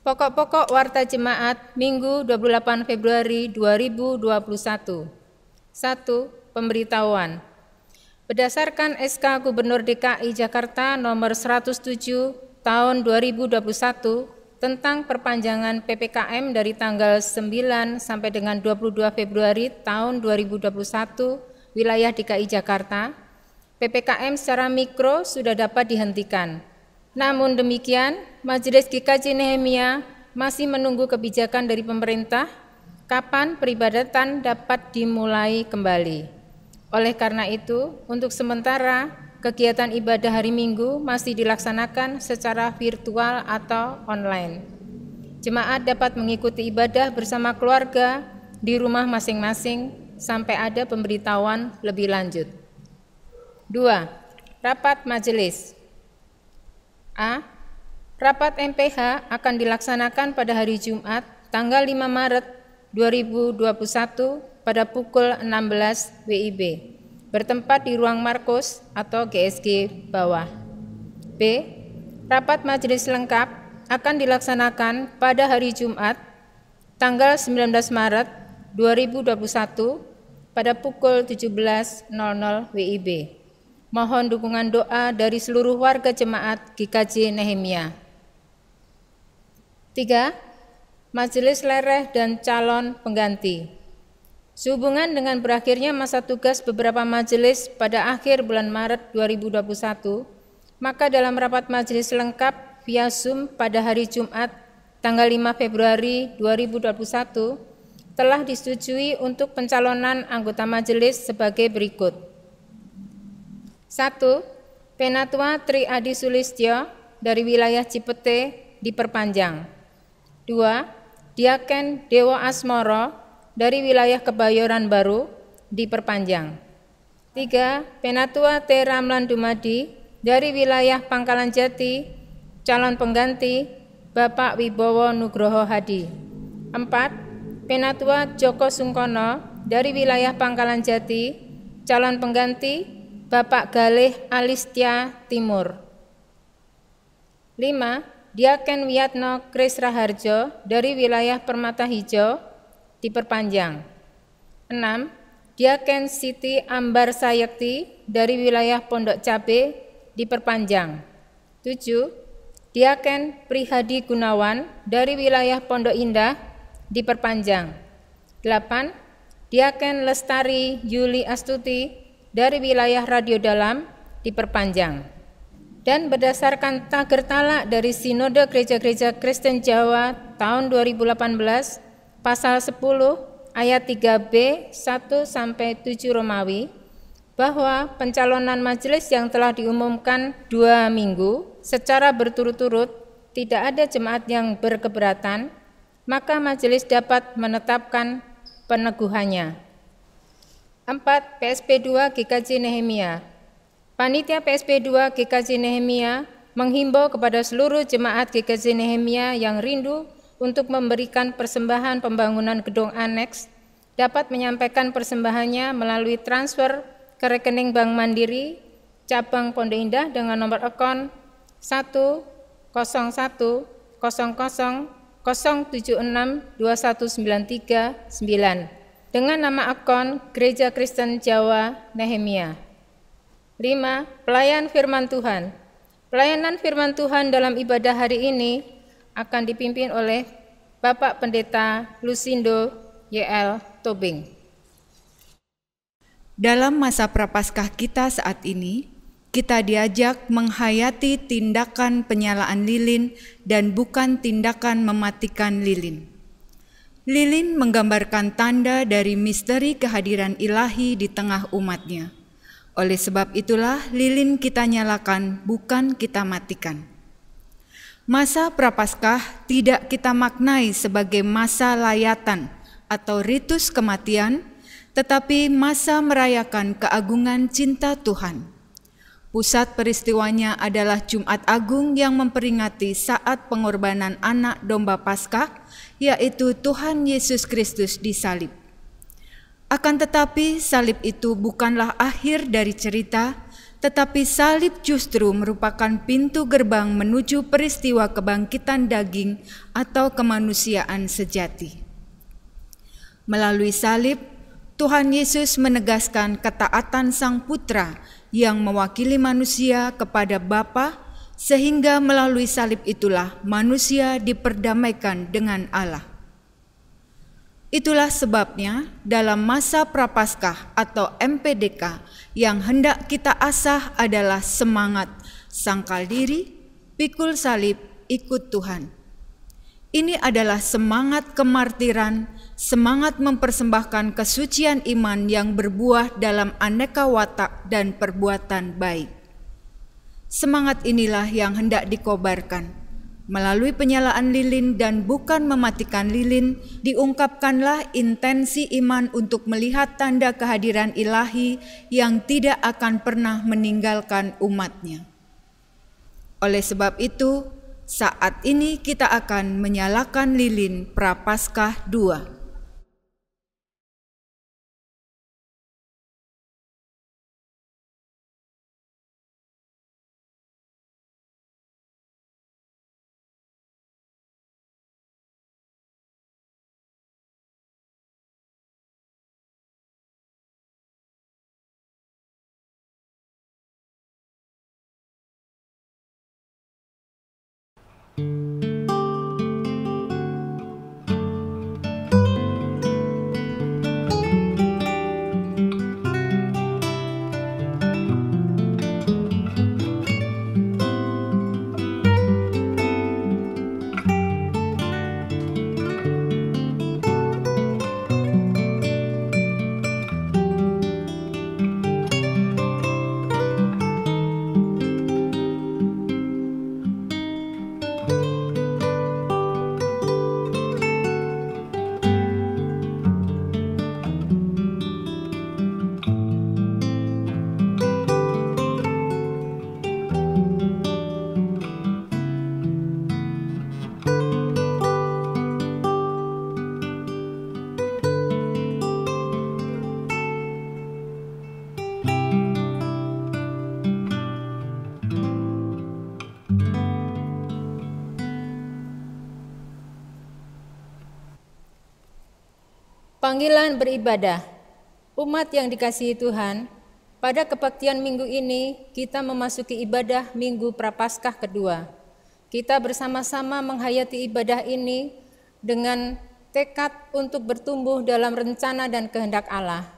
Pokok-pokok Warta Jemaat Minggu 28 Februari 2021. 1. Pemberitahuan. Berdasarkan SK Gubernur DKI Jakarta nomor 107 tahun 2021 tentang perpanjangan PPKM dari tanggal 9 sampai dengan 22 Februari tahun 2021 wilayah DKI Jakarta, PPKM secara mikro sudah dapat dihentikan. Namun demikian, Majelis GKJ Nehemia masih menunggu kebijakan dari pemerintah kapan peribadatan dapat dimulai kembali. Oleh karena itu, untuk sementara kegiatan ibadah hari Minggu masih dilaksanakan secara virtual atau online. Jemaat dapat mengikuti ibadah bersama keluarga di rumah masing-masing sampai ada pemberitahuan lebih lanjut. 2. Rapat Majelis. A. Rapat MPH akan dilaksanakan pada hari Jumat tanggal 5 Maret 2021 pada pukul 16 WIB, bertempat di Ruang Markus atau GSG bawah. B. Rapat majelis lengkap akan dilaksanakan pada hari Jumat tanggal 19 Maret 2021 pada pukul 17.00 WIB. Mohon dukungan doa dari seluruh warga jemaat GKJ Nehemia. 3. Majelis lereh dan calon pengganti. Sehubungan dengan berakhirnya masa tugas beberapa majelis pada akhir bulan Maret 2021, maka dalam rapat majelis lengkap via Zoom pada hari Jumat tanggal 5 Februari 2021 telah disetujui untuk pencalonan anggota majelis sebagai berikut. 1. Penatua Tri Adi Sulistyo dari wilayah Cipete diperpanjang. 2. Diaken Dewa Asmoro dari wilayah Kebayoran Baru diperpanjang. 3. Penatua T. Ramlan Dumadi dari wilayah Pangkalan Jati, calon pengganti Bapak Wibowo Nugroho Hadi. 4. Penatua Joko Sungkono dari wilayah Pangkalan Jati, calon pengganti Bapak Galih Alistia Timur. 5. Diaken Wiyatno Kris Raharjo dari wilayah Permata Hijau diperpanjang. 6. Diaken Siti Ambar Sayekti dari wilayah Pondok Cabe diperpanjang. 7. Diaken Prihadi Gunawan dari wilayah Pondok Indah diperpanjang. 8. Diaken Lestari Yuli Astuti dari wilayah Radio Dalam diperpanjang. Dan berdasarkan tager talak dari Sinode Gereja-Gereja Kristen Jawa tahun 2018 pasal 10 ayat 3b 1-7 Romawi, bahwa pencalonan majelis yang telah diumumkan 2 minggu secara berturut-turut tidak ada jemaat yang berkeberatan, maka majelis dapat menetapkan peneguhannya. 4. PSP2 GKJ Nehemia. Panitia PSP2 GKJ Nehemia menghimbau kepada seluruh jemaat GKJ Nehemia yang rindu untuk memberikan persembahan pembangunan gedung aneks dapat menyampaikan persembahannya melalui transfer ke rekening Bank Mandiri cabang Pondok Indah dengan nomor akun 10100762193 dengan nama akun Gereja Kristen Jawa Nehemia. 5. Pelayan firman Tuhan. Pelayanan firman Tuhan dalam ibadah hari ini akan dipimpin oleh Bapak Pendeta Lusindo Y.L. Tobing. Dalam masa Prapaskah kita saat ini, kita diajak menghayati tindakan penyalaan lilin dan bukan tindakan mematikan lilin. Lilin menggambarkan tanda dari misteri kehadiran ilahi di tengah umatnya. Oleh sebab itulah lilin kita nyalakan, bukan kita matikan. Masa Prapaskah tidak kita maknai sebagai masa layatan atau ritus kematian, tetapi masa merayakan keagungan cinta Tuhan. Pusat peristiwanya adalah Jumat Agung yang memperingati saat pengorbanan anak domba Paskah, yaitu Tuhan Yesus Kristus disalib. Akan tetapi salib itu bukanlah akhir dari cerita, tetapi salib justru merupakan pintu gerbang menuju peristiwa kebangkitan daging atau kemanusiaan sejati. Melalui salib, Tuhan Yesus menegaskan ketaatan Sang Putra yang mewakili manusia kepada Bapa, sehingga melalui salib itulah manusia diperdamaikan dengan Allah. Itulah sebabnya dalam masa Prapaskah atau MPDK yang hendak kita asah adalah semangat sangkal diri, pikul salib, ikut Tuhan. Ini adalah semangat kemartiran, semangat mempersembahkan kesucian iman yang berbuah dalam aneka watak dan perbuatan baik. Semangat inilah yang hendak dikobarkan. Melalui penyalaan lilin dan bukan mematikan lilin, diungkapkanlah intensi iman untuk melihat tanda kehadiran ilahi yang tidak akan pernah meninggalkan umatnya. Oleh sebab itu, saat ini kita akan menyalakan lilin Prapaskah 2. Panggilan beribadah. Umat yang dikasihi Tuhan, pada kebaktian minggu ini kita memasuki ibadah Minggu Prapaskah kedua. Kita bersama-sama menghayati ibadah ini dengan tekad untuk bertumbuh dalam rencana dan kehendak Allah.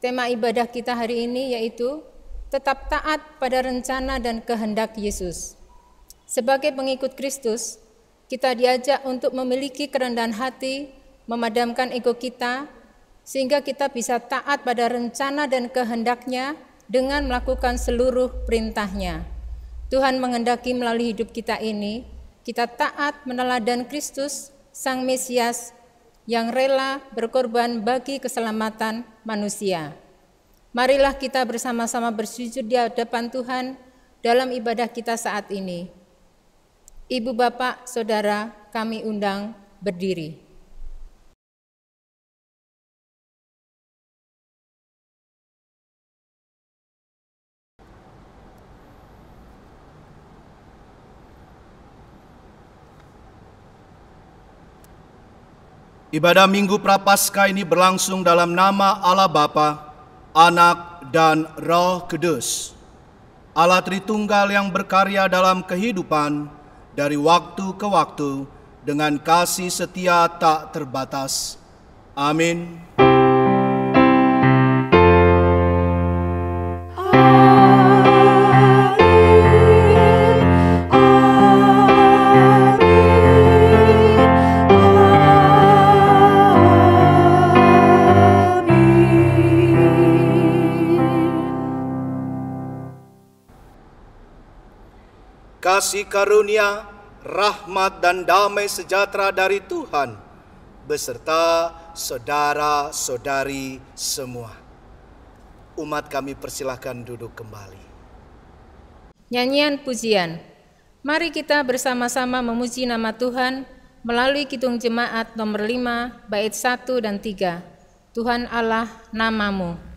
Tema ibadah kita hari ini yaitu tetap taat pada rencana dan kehendak Yesus. Sebagai pengikut Kristus, kita diajak untuk memiliki kerendahan hati, memadamkan ego kita, sehingga kita bisa taat pada rencana dan kehendak-Nya dengan melakukan seluruh perintah-Nya. Tuhan menghendaki melalui hidup kita ini, kita taat meneladan Kristus, Sang Mesias, yang rela berkorban bagi keselamatan manusia. Marilah kita bersama-sama bersujud di hadapan Tuhan dalam ibadah kita saat ini. Ibu, Bapak, Saudara, kami undang berdiri. Ibadah Minggu Prapaskah ini berlangsung dalam nama Allah Bapa, Anak, dan Roh Kudus. Allah Tritunggal yang berkarya dalam kehidupan dari waktu ke waktu dengan kasih setia tak terbatas. Amin. Kasih karunia, rahmat dan damai sejahtera dari Tuhan beserta saudara-saudari semua. Umat kami persilahkan duduk kembali. Nyanyian pujian. Mari kita bersama-sama memuji nama Tuhan melalui Kidung Jemaat nomor 5 bait 1 dan 3. Tuhan Allah namamu.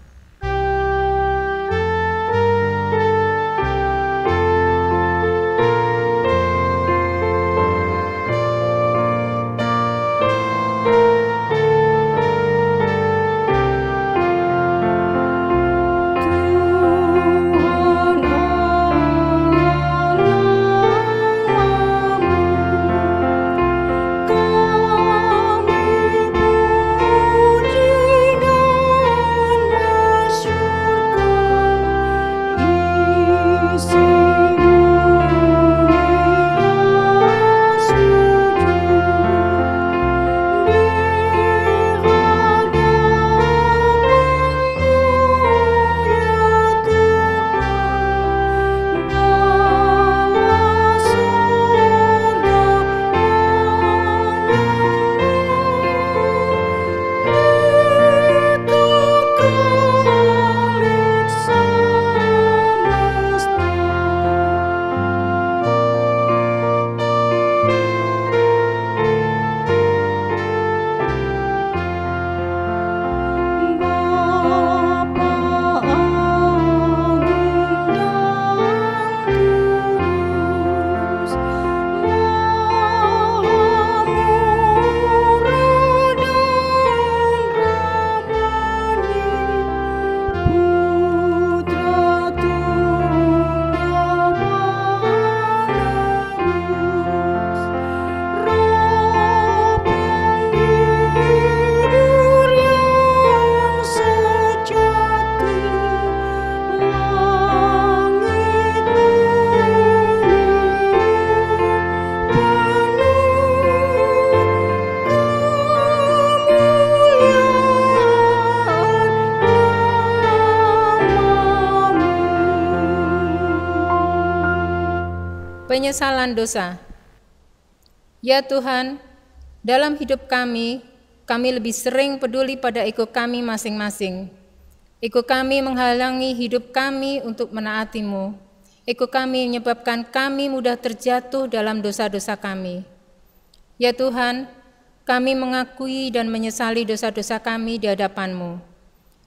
penyesalan dosa. Ya Tuhan, dalam hidup kami lebih sering peduli pada ego kami masing-masing. Ego kami menghalangi hidup kami untuk menaati-Mu. Ego kami menyebabkan kami mudah terjatuh dalam dosa-dosa kami. Ya Tuhan, kami mengakui dan menyesali dosa-dosa kami di hadapan-Mu.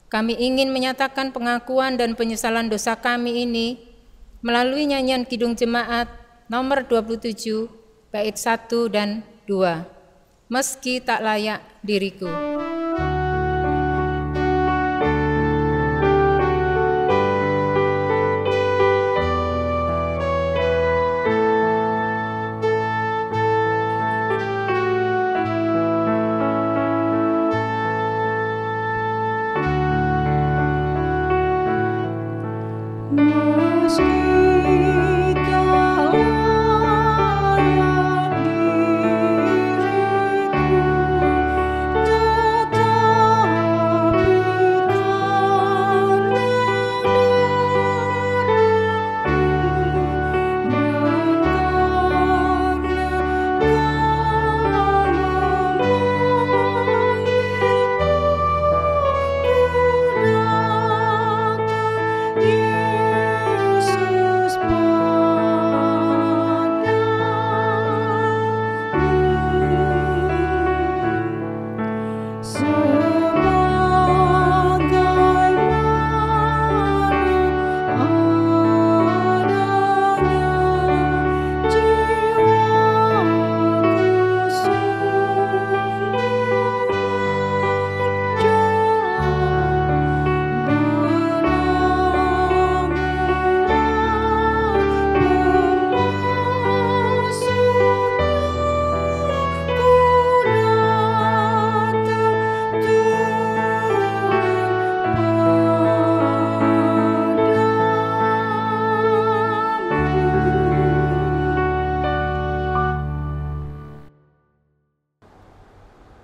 Kami ingin menyatakan pengakuan dan penyesalan dosa kami ini melalui nyanyian Kidung Jemaat nomor 27, bait 1 dan 2. Meski tak layak diriku.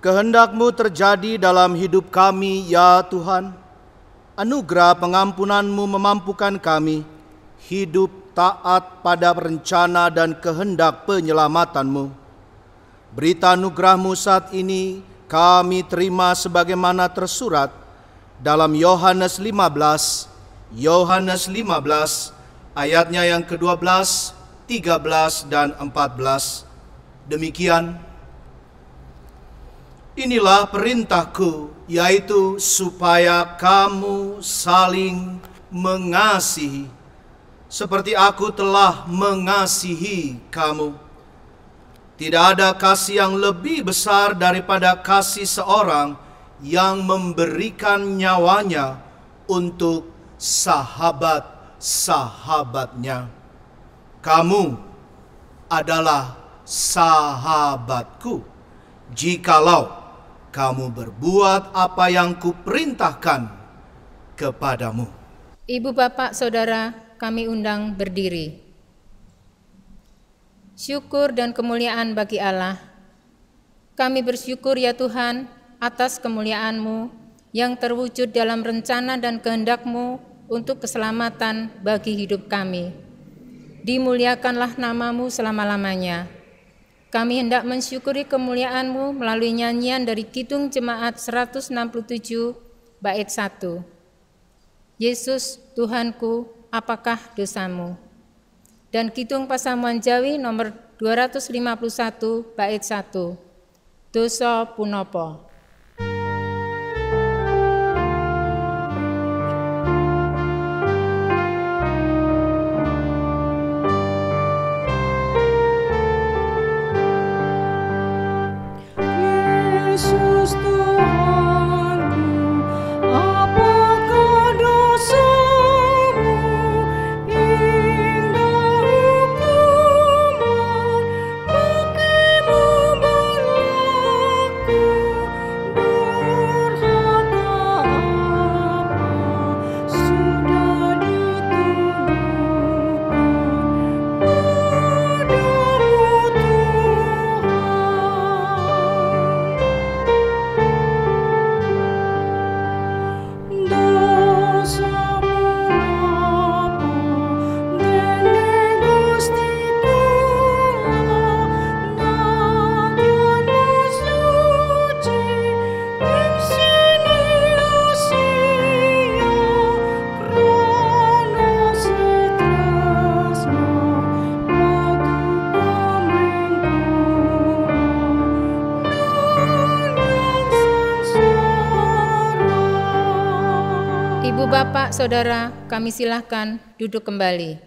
Kehendak-Mu terjadi dalam hidup kami, ya Tuhan. Anugerah pengampunan-Mu memampukan kami hidup taat pada rencana dan kehendak penyelamatan-Mu. Berita anugerah-Mu saat ini kami terima sebagaimana tersurat dalam Yohanes 15 ayatnya yang ke-12, 13 dan 14. Demikian, inilah perintahku, yaitu supaya kamu saling mengasihi, seperti aku telah mengasihi kamu. Tidak ada kasih yang lebih besar daripada kasih seorang yang memberikan nyawanya untuk sahabat-sahabatnya. Kamu adalah sahabatku jikalau kamu berbuat apa yang kuperintahkan kepadamu. Ibu, bapak, saudara, kami undang berdiri. Syukur dan kemuliaan bagi Allah. Kami bersyukur ya Tuhan atas kemuliaan-Mu yang terwujud dalam rencana dan kehendak-Mu untuk keselamatan bagi hidup kami. Dimuliakanlah nama-Mu selama-lamanya. Kami hendak mensyukuri kemuliaan-Mu melalui nyanyian dari Kidung Jemaat 167 bait 1. Yesus Tuhanku, apakah dosamu? Dan Kidung Pasamuan Jawi nomor 251 bait 1. Dosa punopo. Ibu, Bapak, Saudara, kami silahkan duduk kembali.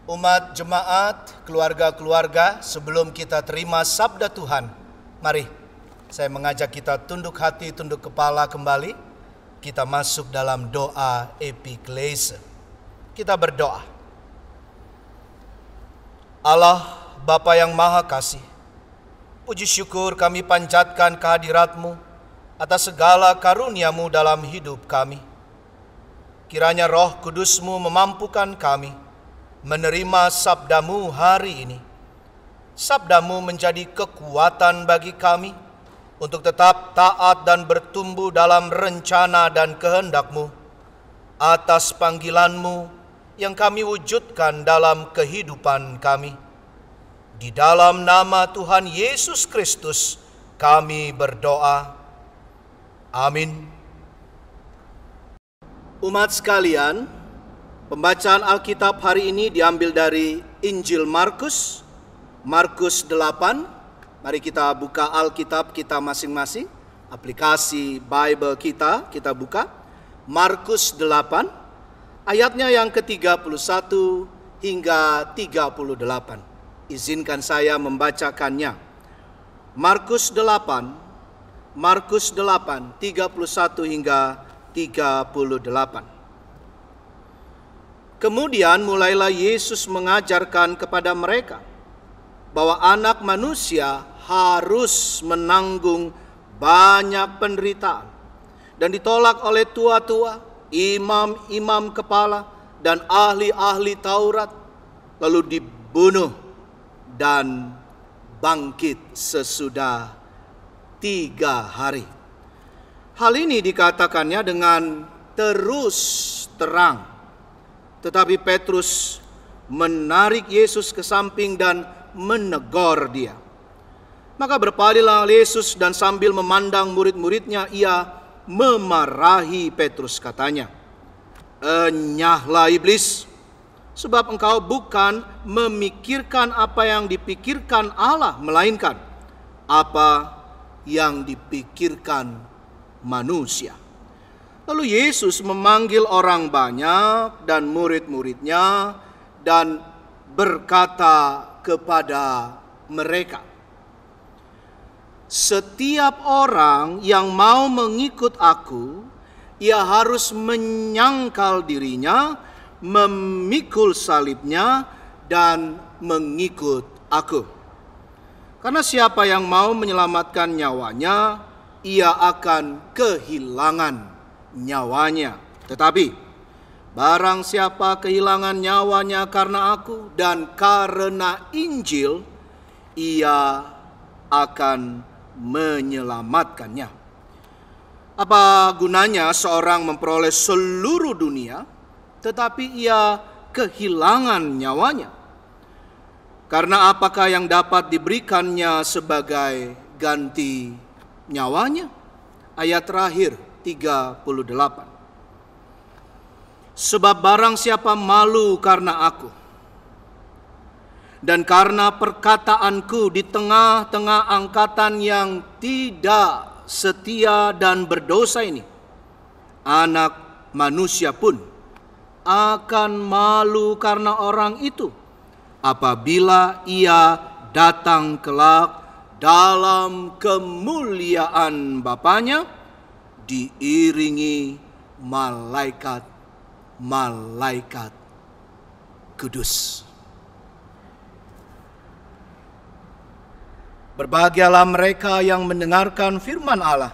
Umat jemaat, keluarga-keluarga, sebelum kita terima sabda Tuhan, mari saya mengajak kita tunduk hati, tunduk kepala kembali. Kita masuk dalam doa epiklese. Kita berdoa. Allah, Bapa yang Maha Kasih, puji syukur kami panjatkan kehadirat-Mu atas segala karunia-Mu dalam hidup kami. Kiranya Roh Kudus-Mu memampukan kami menerima sabda-Mu hari ini. Sabda-Mu menjadi kekuatan bagi kami untuk tetap taat dan bertumbuh dalam rencana dan kehendak-Mu atas panggilan-Mu yang kami wujudkan dalam kehidupan kami. Di dalam nama Tuhan Yesus Kristus kami berdoa. Amin. Umat sekalian, pembacaan Alkitab hari ini diambil dari Injil Markus, Markus 8. Mari kita buka Alkitab kita masing-masing, aplikasi Bible kita buka. Markus 8, ayatnya yang ke-31 hingga 38. Izinkan saya membacakannya. Markus 8, 31 hingga 38. Kemudian mulailah Yesus mengajarkan kepada mereka bahwa Anak Manusia harus menanggung banyak penderitaan dan ditolak oleh tua-tua, imam-imam kepala, dan ahli-ahli Taurat, lalu dibunuh dan bangkit sesudah 3 hari. Hal ini dikatakannya dengan terus terang. Tetapi Petrus menarik Yesus ke samping dan menegur dia. Maka berpalinglah Yesus dan sambil memandang murid-muridnya, ia memarahi Petrus, katanya, "Enyahlah iblis, sebab engkau bukan memikirkan apa yang dipikirkan Allah, melainkan apa yang dipikirkan manusia." Lalu Yesus memanggil orang banyak dan murid-muridnya dan berkata kepada mereka, "Setiap orang yang mau mengikut aku, ia harus menyangkal dirinya, memikul salibnya, dan mengikut aku. Karena siapa yang mau menyelamatkan nyawanya, ia akan kehilangan nyawanya. Tetapi barang siapa kehilangan nyawanya karena aku dan karena Injil, ia akan menyelamatkannya. Apa gunanya seorang memperoleh seluruh dunia, tetapi ia kehilangan nyawanya? Karena apakah yang dapat diberikannya sebagai ganti nyawanya?" Ayat terakhir 38. "Sebab barang siapa malu karena aku dan karena perkataanku di tengah-tengah angkatan yang tidak setia dan berdosa ini, Anak Manusia pun akan malu karena orang itu apabila ia datang kelak dalam kemuliaan Bapanya diiringi malaikat-malaikat kudus." Berbahagialah mereka yang mendengarkan firman Allah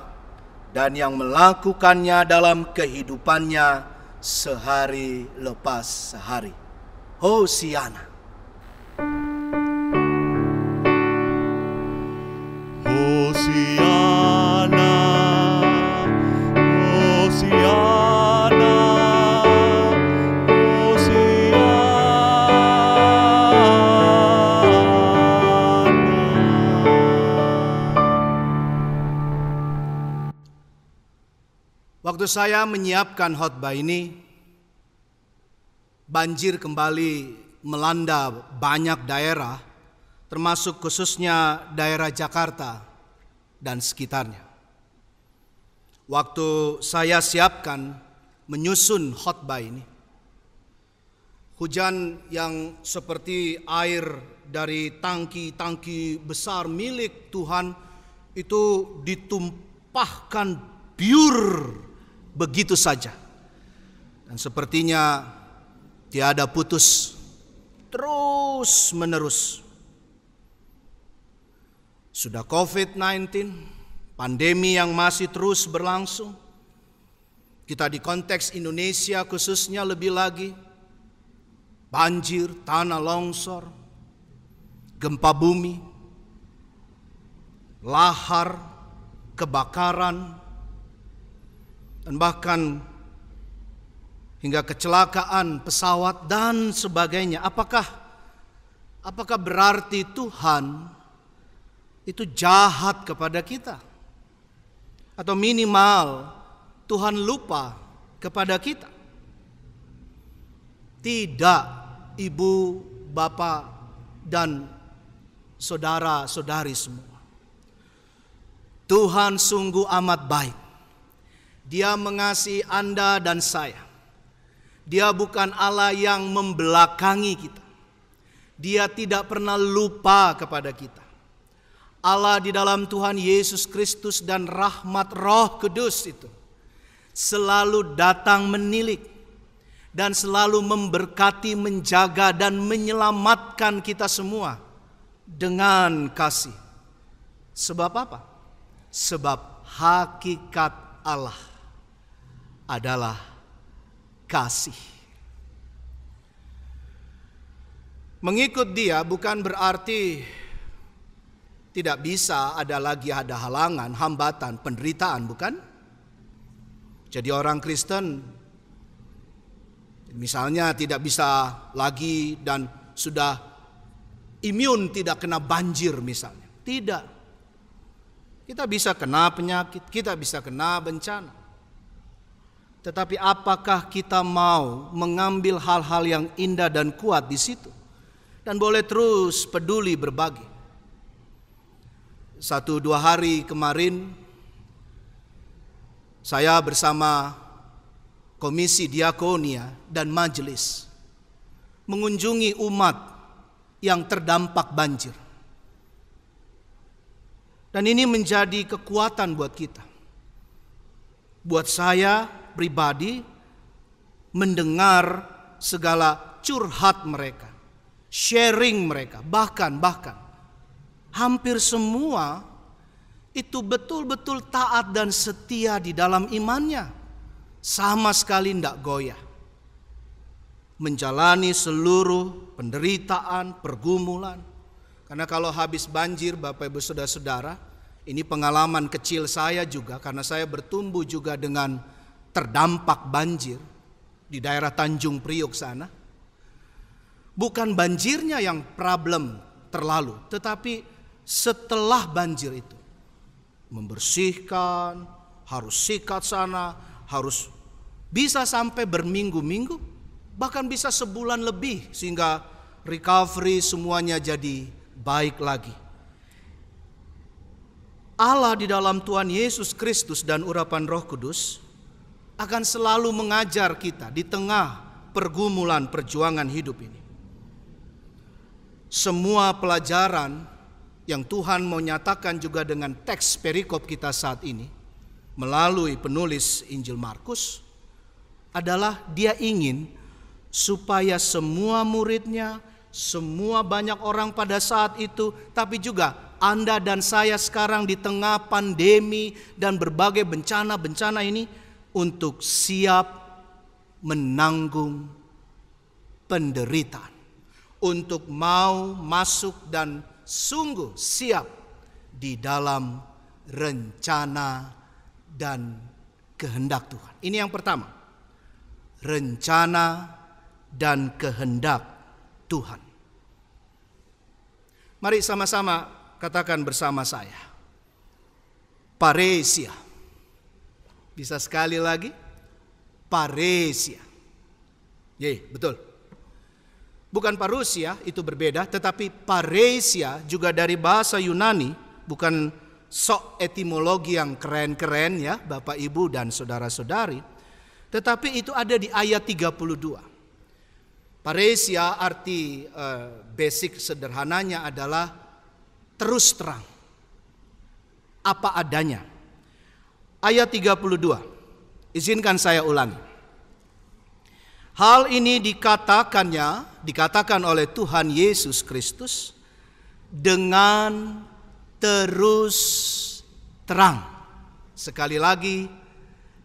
dan yang melakukannya dalam kehidupannya sehari lepas sehari. Hosiana. Hosiana, Hosiana, Waktu saya menyiapkan khotbah ini, banjir kembali melanda banyak daerah, termasuk khususnya daerah Jakarta dan sekitarnya. waktu saya siapkan menyusun khotbah ini, hujan yang seperti air dari tangki-tangki besar milik Tuhan itu ditumpahkan biur begitu saja. Dan sepertinya tiada putus, terus menerus. Sudah COVID-19, pandemi yang masih terus berlangsung. Kita di konteks Indonesia khususnya lebih lagi, banjir, tanah longsor, gempa bumi, lahar, kebakaran, dan bahkan hingga kecelakaan pesawat dan sebagainya. Apakah berarti Tuhan itu jahat kepada kita? Atau minimal Tuhan lupa kepada kita? Tidak, ibu, bapak, dan saudara-saudari semua. Tuhan sungguh amat baik. Dia mengasihi Anda dan saya. Dia bukan Allah yang membelakangi kita. Dia tidak pernah lupa kepada kita. Allah di dalam Tuhan Yesus Kristus dan rahmat Roh Kudus itu selalu datang menilik dan selalu memberkati, menjaga, dan menyelamatkan kita semua dengan kasih. Sebab apa? Sebab hakikat Allah adalah kasih. Mengikut Dia bukan berarti tidak bisa ada halangan, hambatan, penderitaan, bukan? Jadi orang Kristen misalnya tidak bisa lagi dan sudah imun tidak kena banjir misalnya. Tidak. Kita bisa kena penyakit, kita bisa kena bencana. Tetapi apakah kita mau mengambil hal-hal yang indah dan kuat di situ? Dan boleh terus peduli berbagi. 1-2 hari kemarin saya bersama Komisi Diakonia dan Majelis mengunjungi umat yang terdampak banjir. Dan ini menjadi kekuatan buat kita. Buat saya pribadi mendengar segala curhat mereka, sharing mereka, bahkan hampir semua itu betul-betul taat dan setia di dalam imannya. Sama sekali tidak goyah. Menjalani seluruh penderitaan, pergumulan. Karena kalau habis banjir, Bapak Ibu Saudara-saudara, ini pengalaman kecil saya juga karena saya bertumbuh juga dengan terdampak banjir di daerah Tanjung Priok sana. Bukan banjirnya yang problem terlalu, tetapi setelah banjir itu membersihkan, harus sikat sana, harus bisa sampai berminggu-minggu, bahkan bisa sebulan lebih sehingga recovery semuanya jadi baik lagi. Allah di dalam Tuhan Yesus Kristus dan urapan Roh Kudus akan selalu mengajar kita di tengah pergumulan perjuangan hidup ini. Semua pelajaran yang Tuhan mau nyatakan juga dengan teks perikop kita saat ini melalui penulis Injil Markus adalah Dia ingin supaya semua muridnya, semua banyak orang pada saat itu, tapi juga Anda dan saya sekarang di tengah pandemi dan berbagai bencana-bencana ini untuk siap menanggung penderitaan, untuk mau masuk dan sungguh siap di dalam rencana dan kehendak Tuhan. Ini yang pertama, rencana dan kehendak Tuhan. Mari sama-sama katakan bersama saya, paresia. Bisa sekali lagi, paresia. Betul. Bukan parousia, itu berbeda, tetapi paresia juga dari bahasa Yunani, bukan sok etimologi yang keren-keren ya Bapak Ibu dan saudara-saudari. Tetapi itu ada di ayat 32. Paresia arti basic sederhananya adalah terus terang. Apa adanya. Ayat 32. Izinkan saya ulangi. Hal ini dikatakan oleh Tuhan Yesus Kristus dengan terus terang. Sekali lagi,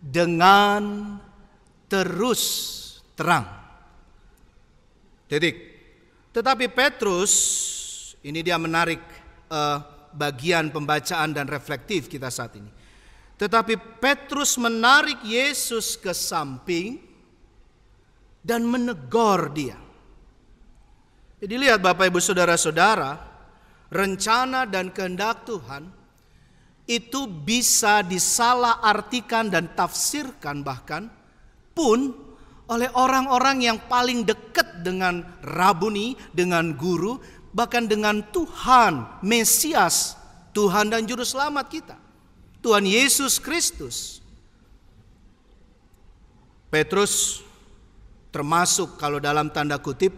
dengan terus terang. Titik. Tetapi Petrus, ini dia menarik bagian pembacaan dan reflektif kita saat ini. Tetapi Petrus menarik Yesus ke samping dan menegur dia. Jadi lihat Bapak Ibu Saudara-saudara, rencana dan kehendak Tuhan itu bisa disalahartikan dan tafsirkan bahkan pun oleh orang-orang yang paling dekat dengan Rabuni, dengan guru, bahkan dengan Tuhan, Mesias, Tuhan dan Juru Selamat kita, Tuhan Yesus Kristus. Petrus termasuk kalau dalam tanda kutip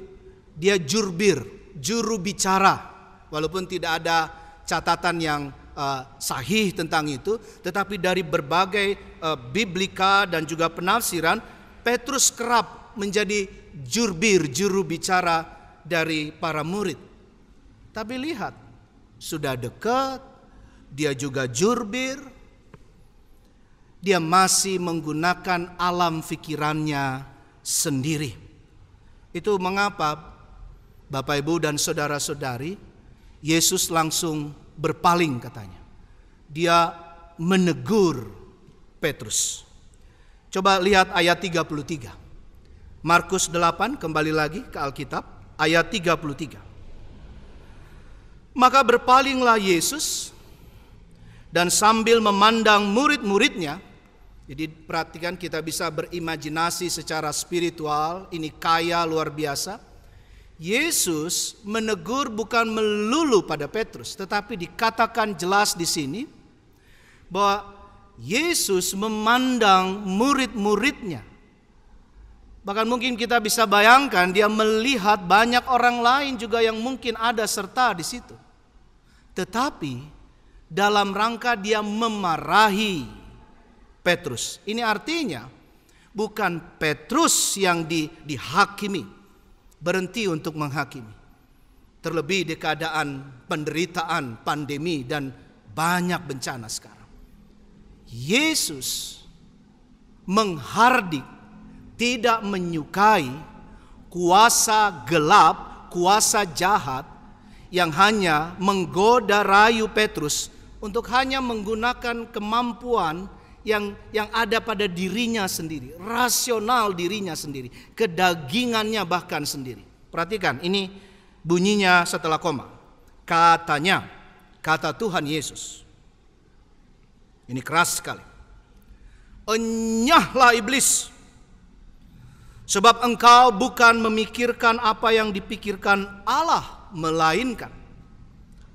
dia jubir, juru bicara, walaupun tidak ada catatan yang sahih tentang itu, tetapi dari berbagai biblika dan juga penafsiran, Petrus kerap menjadi jubir, juru bicara dari para murid. Tapi lihat, sudah dekat, dia juga jubir, dia masih menggunakan alam pikirannya sendiri. Itu mengapa Bapak Ibu dan saudara-saudari, Yesus langsung berpaling katanya. Dia menegur Petrus. Coba lihat ayat 33. Markus 8, kembali lagi ke Alkitab, ayat 33. Maka berpalinglah Yesus dan sambil memandang murid-muridnya. Jadi perhatikan, kita bisa berimajinasi secara spiritual, ini kaya luar biasa. Yesus menegur bukan melulu pada Petrus, tetapi dikatakan jelas di sini bahwa Yesus memandang murid-muridnya. Bahkan mungkin kita bisa bayangkan dia melihat banyak orang lain juga yang mungkin ada serta di situ. Tetapi dalam rangka dia memarahi Petrus. Ini artinya bukan Petrus yang dihakimi, berhenti untuk menghakimi. Terlebih di keadaan penderitaan, pandemi dan banyak bencana sekarang. Yesus menghardik, tidak menyukai kuasa gelap, kuasa jahat yang hanya menggoda rayu Petrus untuk hanya menggunakan kemampuan yang ada pada dirinya sendiri, rasional dirinya sendiri, kedagingannya bahkan sendiri. Perhatikan, ini bunyinya setelah koma. Katanya, kata Tuhan Yesus. Ini keras sekali. Enyahlah iblis, sebab engkau bukan memikirkan apa yang dipikirkan Allah, melainkan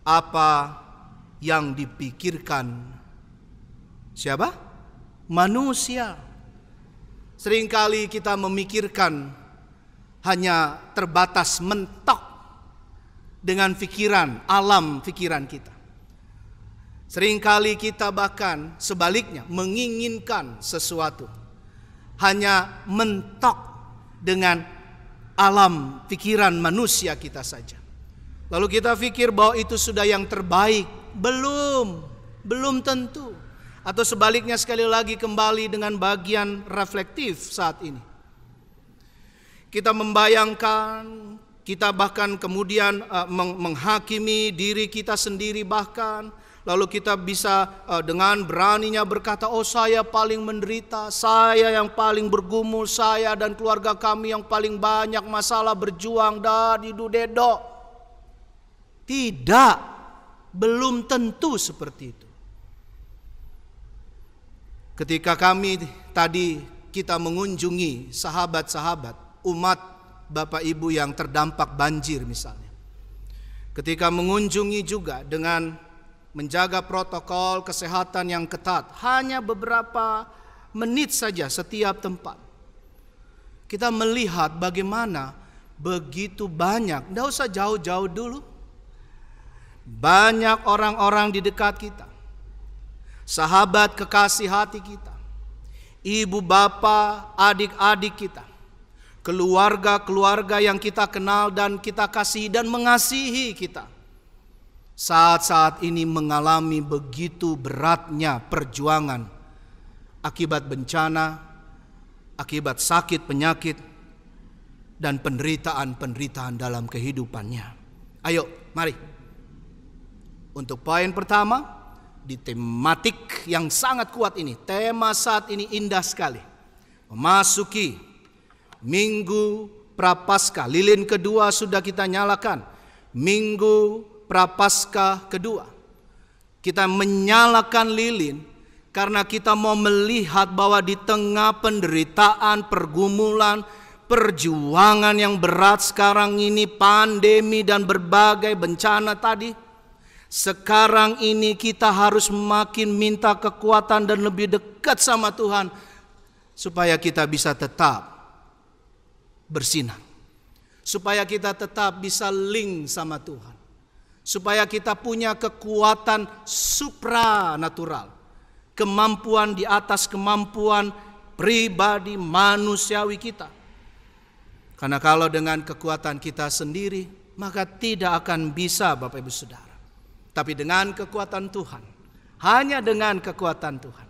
apa yang dipikirkan siapa? Manusia. Seringkali kita memikirkan hanya terbatas mentok dengan pikiran, alam pikiran kita. Seringkali kita bahkan sebaliknya menginginkan sesuatu hanya mentok dengan alam pikiran manusia kita saja. Lalu kita pikir bahwa itu sudah yang terbaik. Belum tentu. Atau sebaliknya, sekali lagi kembali dengan bagian reflektif saat ini. Kita membayangkan, kita bahkan kemudian menghakimi diri kita sendiri bahkan. Lalu kita bisa dengan beraninya berkata, oh saya paling menderita, saya yang paling bergumul, saya dan keluarga kami yang paling banyak masalah berjuang dedo. Tidak, belum tentu seperti itu. Ketika kami tadi kita mengunjungi sahabat-sahabat, umat Bapak Ibu yang terdampak banjir misalnya. Ketika mengunjungi juga dengan menjaga protokol kesehatan yang ketat. Hanya beberapa menit saja setiap tempat. Kita melihat bagaimana begitu banyak, tidak usah jauh-jauh dulu. Banyak orang-orang di dekat kita, sahabat kekasih hati kita, ibu bapa, adik-adik kita, keluarga-keluarga yang kita kenal dan kita kasihi dan mengasihi kita, saat-saat ini mengalami begitu beratnya perjuangan akibat bencana, akibat sakit penyakit, dan penderitaan-penderitaan dalam kehidupannya. Ayo, mari. Untuk poin pertama, di tematik yang sangat kuat ini, tema saat ini indah sekali. Memasuki Minggu Prapaskah, lilin kedua sudah kita nyalakan. Minggu Prapaskah kedua. Kita menyalakan lilin karena kita mau melihat bahwa di tengah penderitaan, pergumulan, perjuangan yang berat sekarang ini, pandemi dan berbagai bencana tadi, sekarang ini kita harus makin minta kekuatan dan lebih dekat sama Tuhan supaya kita bisa tetap bersinar, supaya kita tetap bisa link sama Tuhan, supaya kita punya kekuatan supranatural, kemampuan di atas kemampuan pribadi manusiawi kita. Karena kalau dengan kekuatan kita sendiri, maka tidak akan bisa, Bapak Ibu Saudara. Tapi dengan kekuatan Tuhan, hanya dengan kekuatan Tuhan,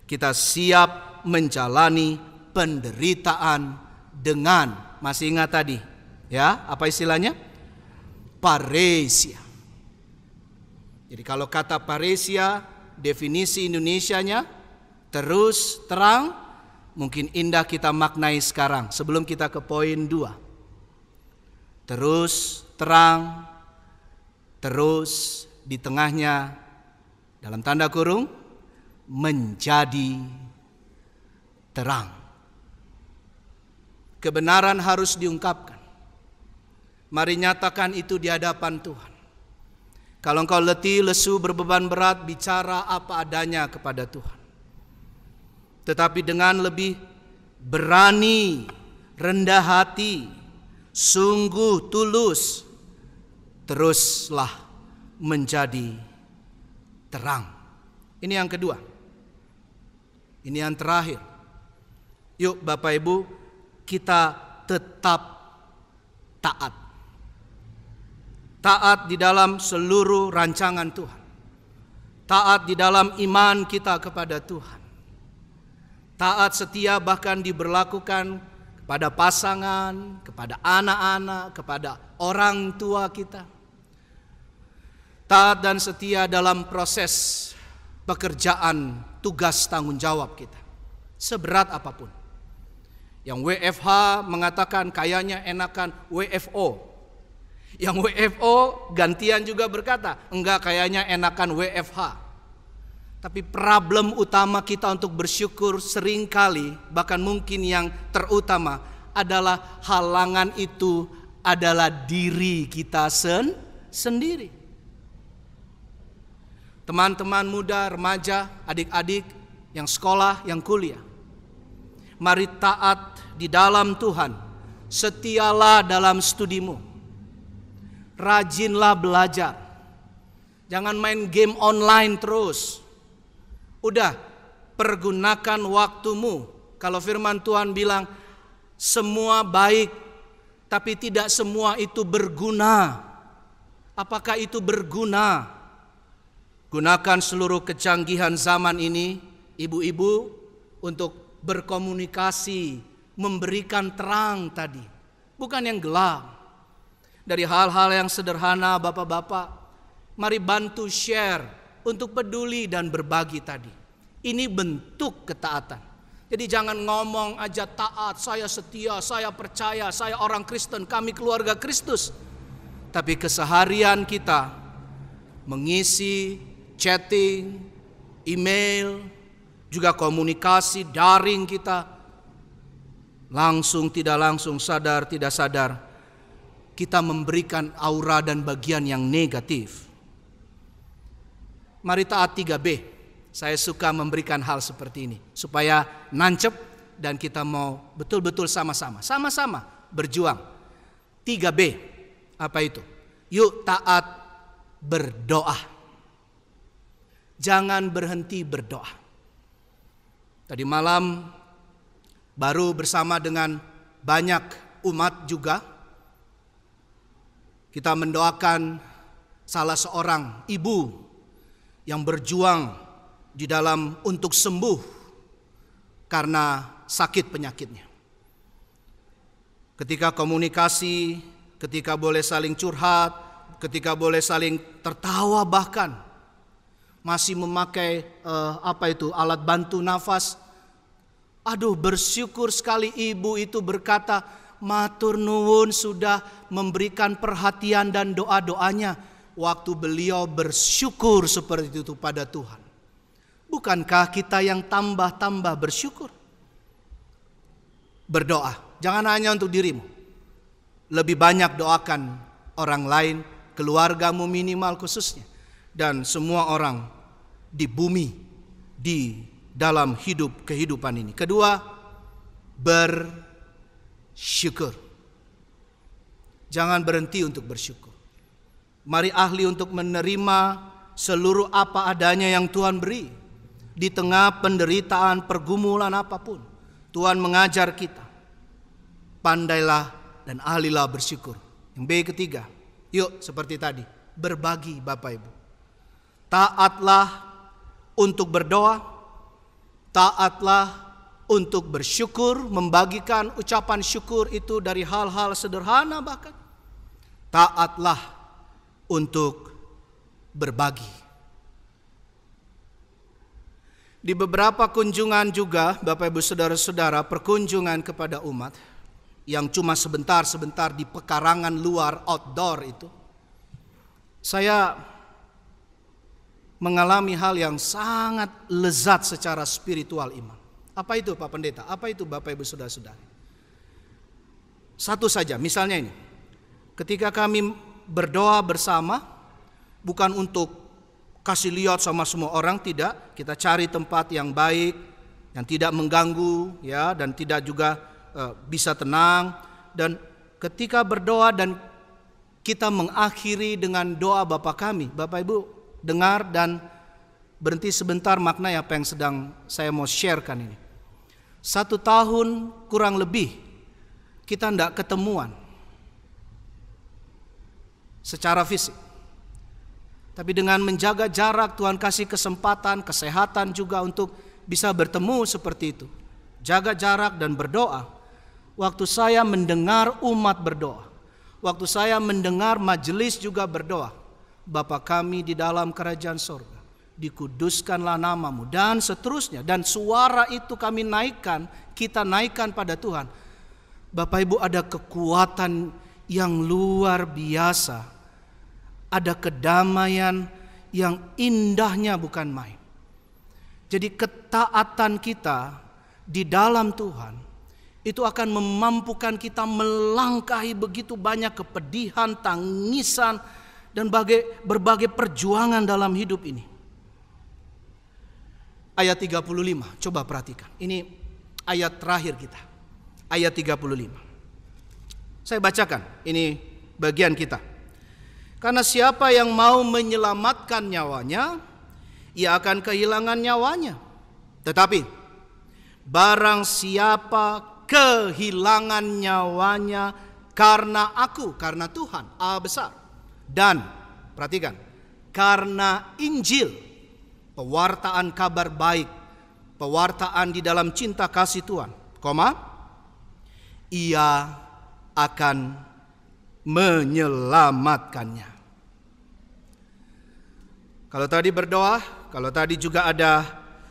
kita siap menjalani penderitaan dengan, masih ingat tadi, ya, apa istilahnya? Paresia. Jadi kalau kata paresia, definisi Indonesianya terus terang, mungkin indah kita maknai sekarang sebelum kita ke poin 2. Terus terang, terus di tengahnya dalam tanda kurung menjadi terang. Kebenaran harus diungkapkan. Mari nyatakan itu di hadapan Tuhan. Kalau engkau letih, lesu, berbeban berat, bicara apa adanya kepada Tuhan. Tetapi dengan lebih berani, rendah hati, sungguh tulus, teruslah menjadi terang. Ini yang kedua. Ini yang terakhir. Yuk Bapak Ibu, kita tetap taat. Taat di dalam seluruh rancangan Tuhan. Taat di dalam iman kita kepada Tuhan. Taat setia bahkan diberlakukan kepada pasangan, kepada anak-anak, kepada orang tua kita. Taat dan setia dalam proses pekerjaan, tugas tanggung jawab kita. Seberat apapun. Yang WFH mengatakan kayaknya enakan WFO. Yang WFO gantian juga berkata, enggak, kayaknya enakan WFH. Tapi problem utama kita untuk bersyukur seringkali, bahkan mungkin yang terutama adalah halangan itu adalah diri kita sendiri. Teman-teman muda, remaja, adik-adik yang sekolah, yang kuliah, mari taat di dalam Tuhan. Setialah dalam studimu. Rajinlah belajar. Jangan main game online terus. Udah, pergunakan waktumu. Kalau firman Tuhan bilang, semua baik, tapi tidak semua itu berguna. Apakah itu berguna? Gunakan seluruh kecanggihan zaman ini, ibu-ibu, untuk berkomunikasi, memberikan terang tadi. Bukan yang gelap. Dari hal-hal yang sederhana, bapak-bapak, mari bantu share untuk peduli dan berbagi tadi. Ini bentuk ketaatan. Jadi jangan ngomong aja taat, saya setia, saya percaya, saya orang Kristen, kami keluarga Kristus. Tapi keseharian kita mengisi chatting, email, juga komunikasi daring kita, langsung tidak langsung, sadar tidak sadar, kita memberikan aura dan bagian yang negatif. Mari taat 3B. Saya suka memberikan hal seperti ini supaya nancep dan kita mau betul-betul sama-sama berjuang. 3B. Apa itu? Yuk taat berdoa. Jangan berhenti berdoa. Tadi malam baru bersama dengan banyak umat juga kita mendoakan salah seorang ibu yang berjuang di dalam untuk sembuh karena sakit penyakitnya. Ketika komunikasi, ketika boleh saling curhat, ketika boleh saling tertawa, bahkan masih memakai alat bantu nafas. Aduh, bersyukur sekali ibu itu berkata, matur nuwun sudah memberikan perhatian dan doa-doanya waktu beliau bersyukur seperti itu pada Tuhan. Bukankah kita yang tambah-tambah bersyukur? Berdoa, jangan hanya untuk dirimu. Lebih banyak doakan orang lain, keluargamu minimal khususnya, dan semua orang di bumi, di dalam kehidupan ini. Kedua, bersyukur. Jangan berhenti untuk bersyukur. Mari ahli untuk menerima seluruh apa adanya yang Tuhan beri. Di tengah penderitaan, pergumulan apapun, Tuhan mengajar kita. Pandailah dan ahlilah bersyukur. Yang B ketiga, yuk seperti tadi, berbagi Bapak Ibu. Taatlah untuk berdoa. Taatlah untuk bersyukur, membagikan ucapan syukur itu dari hal-hal sederhana bahkan. Taatlah untuk berbagi. Di beberapa kunjungan juga, Bapak Ibu Saudara-saudara, perkunjungan kepada umat yang cuma sebentar-sebentar di pekarangan luar outdoor itu, saya mengalami hal yang sangat lezat secara spiritual iman. Apa itu Pak Pendeta? Apa itu Bapak Ibu Saudara-saudari? Satu saja, misalnya ini. Ketika kami berdoa bersama, bukan untuk kasih lihat sama semua orang, tidak. Kita cari tempat yang baik, yang tidak mengganggu, ya, dan tidak juga bisa tenang. Dan ketika berdoa dan kita mengakhiri dengan doa Bapa kami, Bapak Ibu dengar dan berhenti sebentar maknai apa yang sedang saya mau sharekan ini. 1 tahun kurang lebih kita tidak ketemuan secara fisik. Tapi dengan menjaga jarak, Tuhan kasih kesempatan, kesehatan juga untuk bisa bertemu seperti itu. Jaga jarak dan berdoa. Waktu saya mendengar umat berdoa, waktu saya mendengar majelis juga berdoa, Bapa kami di dalam kerajaan sorga, dikuduskanlah namamu, dan seterusnya. Dan suara itu kami naikkan, kita naikkan pada Tuhan. Bapak Ibu, ada kekuatan yang luar biasa. Ada kedamaian yang indahnya bukan main. Jadi ketaatan kita di dalam Tuhan itu akan memampukan kita melangkahi begitu banyak kepedihan, tangisan, dan berbagai perjuangan dalam hidup ini. Ayat 35, coba perhatikan. Ini ayat terakhir kita. Ayat 35. Saya bacakan, ini bagian kita. Karena siapa yang mau menyelamatkan nyawanya, ia akan kehilangan nyawanya. Tetapi barang siapa kehilangan nyawanya karena aku, karena Tuhan, A besar. Dan perhatikan, karena Injil, pewartaan kabar baik, pewartaan di dalam cinta kasih Tuhan, ia akan menyelamatkannya. Kalau tadi berdoa, kalau tadi juga ada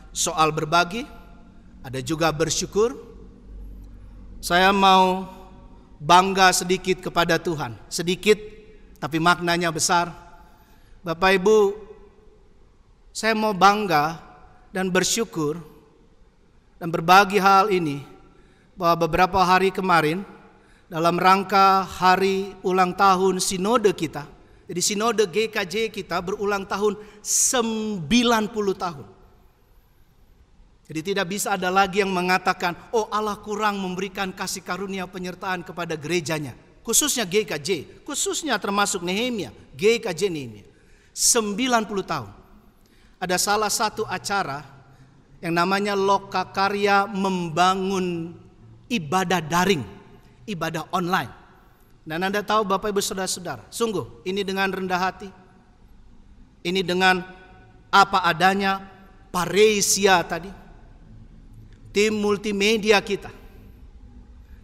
soal berbagi, ada juga bersyukur, saya mau bangga sedikit kepada Tuhan. Sedikit tapi maknanya besar. Bapak Ibu, saya mau bangga dan bersyukur dan berbagi hal ini, bahwa beberapa hari kemarin dalam rangka hari ulang tahun sinode kita Jadi sinode GKJ kita berulang tahun 90 tahun. Jadi tidak bisa ada lagi yang mengatakan, oh Allah kurang memberikan kasih karunia penyertaan kepada gerejanya. Khususnya GKJ, khususnya termasuk Nehemia, GKJ Nehemia. 90 tahun. Ada salah satu acara yang namanya Lokakarya membangun ibadah daring, ibadah online. Dan Anda tahu Bapak Ibu Saudara-saudara, sungguh ini dengan rendah hati, ini dengan apa adanya, paresia tadi, tim multimedia kita,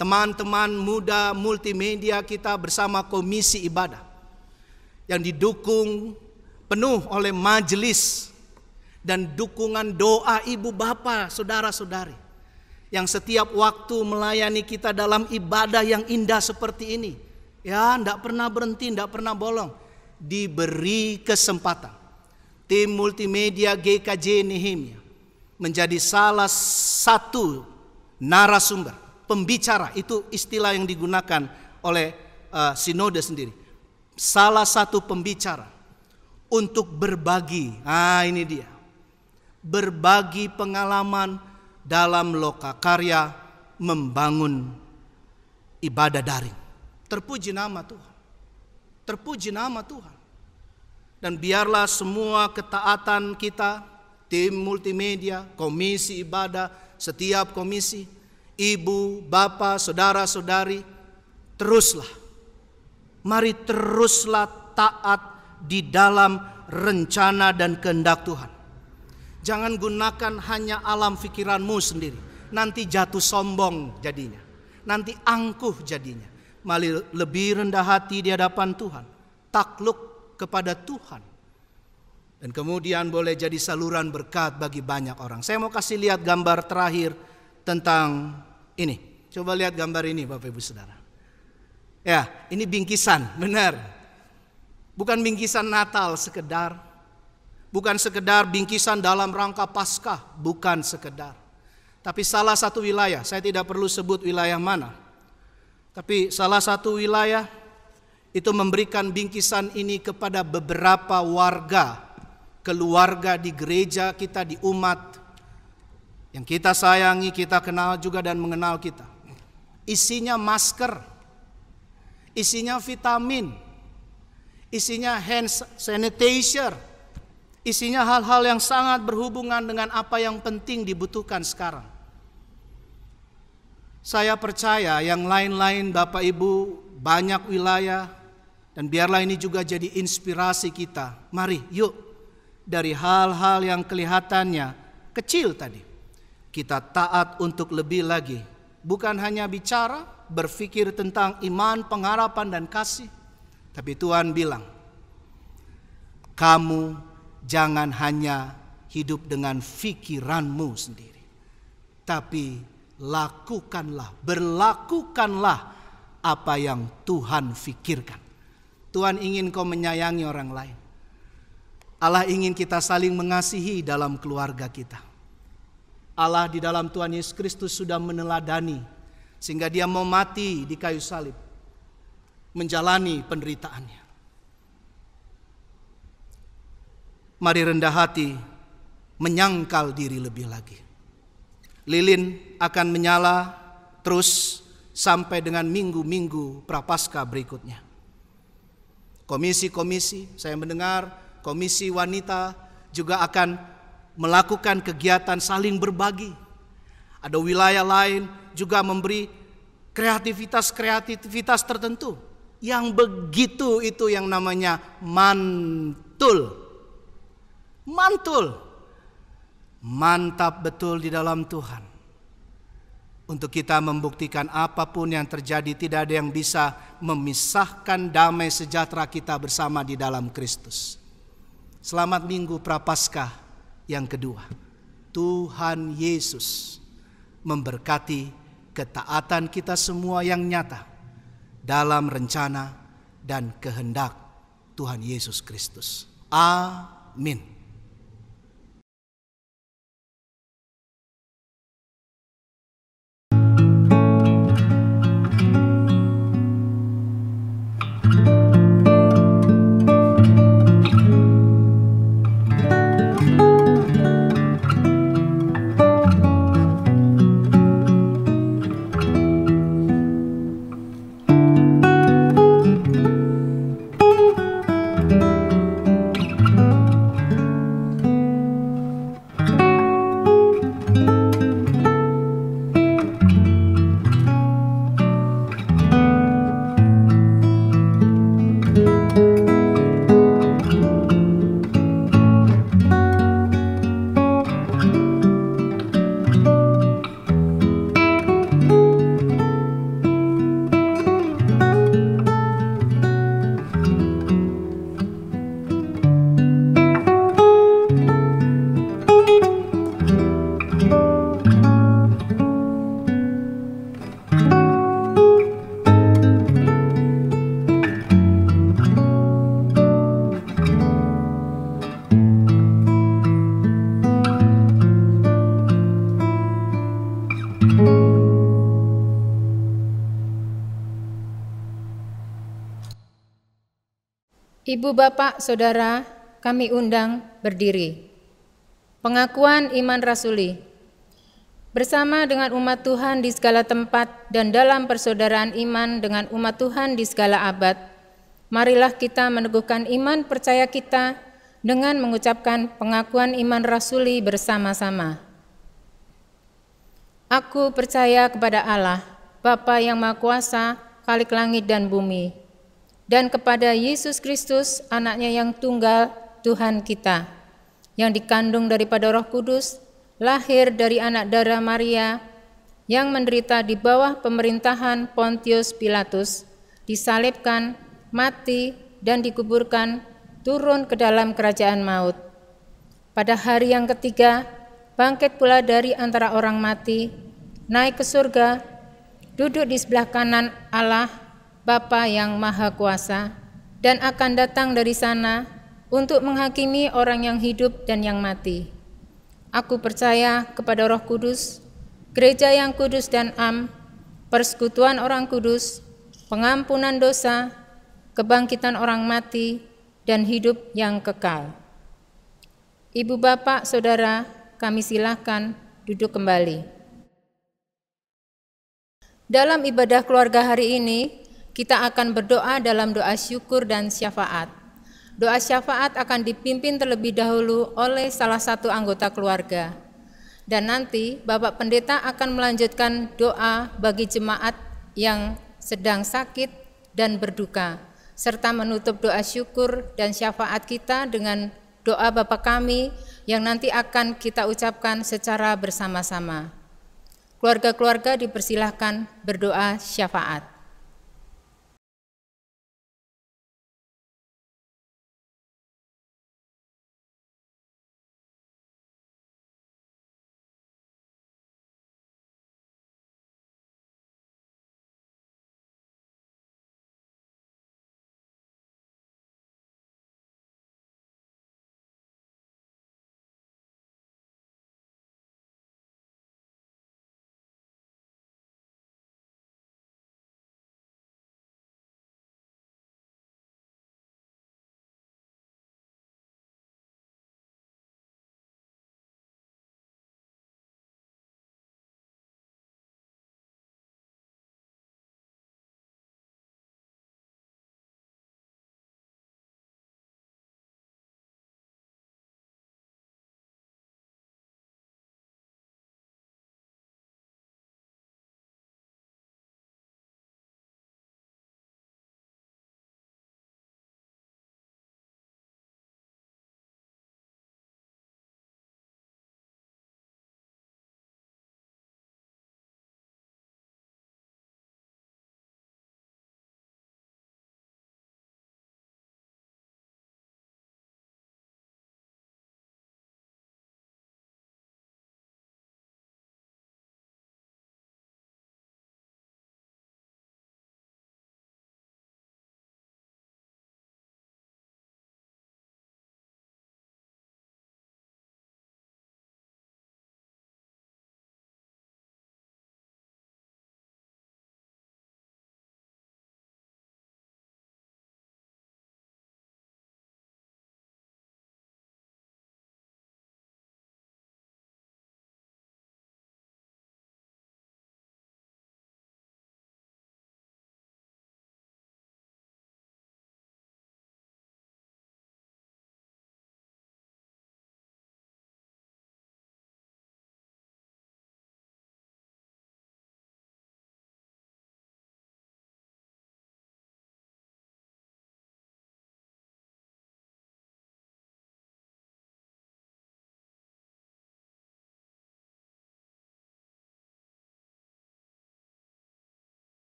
teman-teman muda multimedia kita bersama komisi ibadah yang didukung penuh oleh majelis dan dukungan doa ibu bapak saudara-saudari yang setiap waktu melayani kita dalam ibadah yang indah seperti ini. Ya, tidak pernah berhenti, tidak pernah bolong. Diberi kesempatan. Tim multimedia GKJ Nehemia menjadi salah satu narasumber, pembicara, itu istilah yang digunakan oleh sinode sendiri. Salah satu pembicara untuk berbagi, ini dia, berbagi pengalaman dalam Lokakarya membangun ibadah daring. Terpuji nama Tuhan. Terpuji nama Tuhan. Dan biarlah semua ketaatan kita, tim multimedia, komisi ibadah, setiap komisi, ibu, bapak, saudara-saudari, teruslah. Mari teruslah taat di dalam rencana dan kehendak Tuhan. Jangan gunakan hanya alam pikiranmu sendiri. Nanti jatuh sombong jadinya. Nanti angkuh jadinya. Mari lebih rendah hati di hadapan Tuhan. Takluk kepada Tuhan. Dan kemudian boleh jadi saluran berkat bagi banyak orang. Saya mau kasih lihat gambar terakhir tentang ini. Coba lihat gambar ini Bapak Ibu Saudara. Ya, ini bingkisan, benar. Bukan bingkisan Natal sekedar. Bukan sekedar bingkisan dalam rangka Paskah, bukan sekedar. Tapi salah satu wilayah, saya tidak perlu sebut wilayah mana. Tapi salah satu wilayah itu memberikan bingkisan ini kepada beberapa warga, keluarga di gereja kita, di umat yang kita sayangi, kita kenal juga dan mengenal kita. Isinya masker, isinya vitamin, isinya hand sanitizer, isinya hal-hal yang sangat berhubungan dengan apa yang penting dibutuhkan sekarang. Saya percaya yang lain-lain Bapak Ibu banyak wilayah, dan biarlah ini juga jadi inspirasi kita. Mari yuk dari hal-hal yang kelihatannya kecil tadi, kita taat untuk lebih lagi. Bukan hanya bicara, berpikir tentang iman, pengharapan dan kasih. Tapi Tuhan bilang, kamu jangan hanya hidup dengan pikiranmu sendiri, tapi lakukanlah, berlakukanlah apa yang Tuhan fikirkan. Tuhan ingin kau menyayangi orang lain. Allah ingin kita saling mengasihi dalam keluarga kita. Allah di dalam Tuhan Yesus Kristus sudah meneladani sehingga dia mau mati di kayu salib, menjalani penderitaannya. Mari rendah hati, menyangkal diri lebih lagi. Lilin akan menyala terus sampai dengan minggu-minggu prapaskah berikutnya. Komisi-komisi, saya mendengar komisi wanita juga akan melakukan kegiatan saling berbagi. Ada wilayah lain juga memberi kreativitas tertentu. Yang begitu itu yang namanya mantul. Mantul, mantap betul di dalam Tuhan. Untuk kita membuktikan apapun yang terjadi, tidak ada yang bisa memisahkan damai sejahtera kita bersama di dalam Kristus. Selamat Minggu Prapaskah yang kedua. Tuhan Yesus memberkati ketaatan kita semua yang nyata dalam rencana dan kehendak Tuhan Yesus Kristus. Amin. Ibu, bapak, saudara, kami undang berdiri. Pengakuan iman rasuli. Bersama dengan umat Tuhan di segala tempat dan dalam persaudaraan iman dengan umat Tuhan di segala abad, marilah kita meneguhkan iman percaya kita dengan mengucapkan pengakuan iman rasuli bersama-sama. Aku percaya kepada Allah, Bapa yang Maha Kuasa, Khalik langit dan bumi, dan kepada Yesus Kristus, anaknya yang tunggal, Tuhan kita, yang dikandung daripada Roh Kudus, lahir dari anak darah Maria, yang menderita di bawah pemerintahan Pontius Pilatus, disalibkan, mati, dan dikuburkan, turun ke dalam kerajaan maut. Pada hari yang ketiga, bangkit pula dari antara orang mati, naik ke surga, duduk di sebelah kanan Allah, Bapa yang Maha Kuasa, dan akan datang dari sana untuk menghakimi orang yang hidup dan yang mati. Aku percaya kepada Roh Kudus, gereja yang kudus dan am, persekutuan orang kudus, pengampunan dosa, kebangkitan orang mati, dan hidup yang kekal. Ibu, bapak, saudara, kami silakan duduk kembali. Dalam ibadah keluarga hari ini, kita akan berdoa dalam doa syukur dan syafaat. Doa syafaat akan dipimpin terlebih dahulu oleh salah satu anggota keluarga. Dan nanti Bapak Pendeta akan melanjutkan doa bagi jemaat yang sedang sakit dan berduka, serta menutup doa syukur dan syafaat kita dengan doa Bapa kami yang nanti akan kita ucapkan secara bersama-sama. Keluarga-keluarga dipersilahkan berdoa syafaat.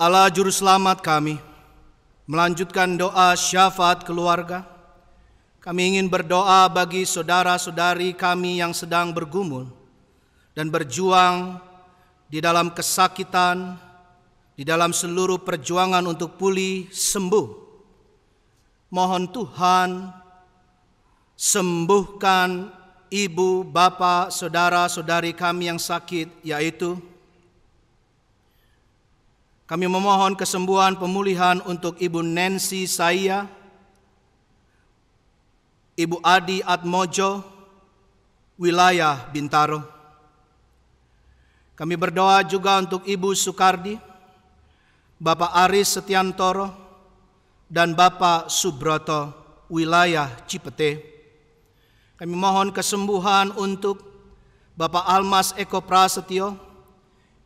Allah Juru Selamat kami, melanjutkan doa syafaat keluarga. Kami ingin berdoa bagi saudara-saudari kami yang sedang bergumul dan berjuang di dalam kesakitan, di dalam seluruh perjuangan untuk pulih sembuh. Mohon Tuhan sembuhkan ibu, bapak, saudara-saudari kami yang sakit, yaitu kami memohon kesembuhan pemulihan untuk Ibu Nancy Saya, Ibu Adi Atmojo, wilayah Bintaro. Kami berdoa juga untuk Ibu Sukardi, Bapak Aris Setiantoro, dan Bapak Subroto, wilayah Cipete. Kami mohon kesembuhan untuk Bapak Almas Eko Prasetyo,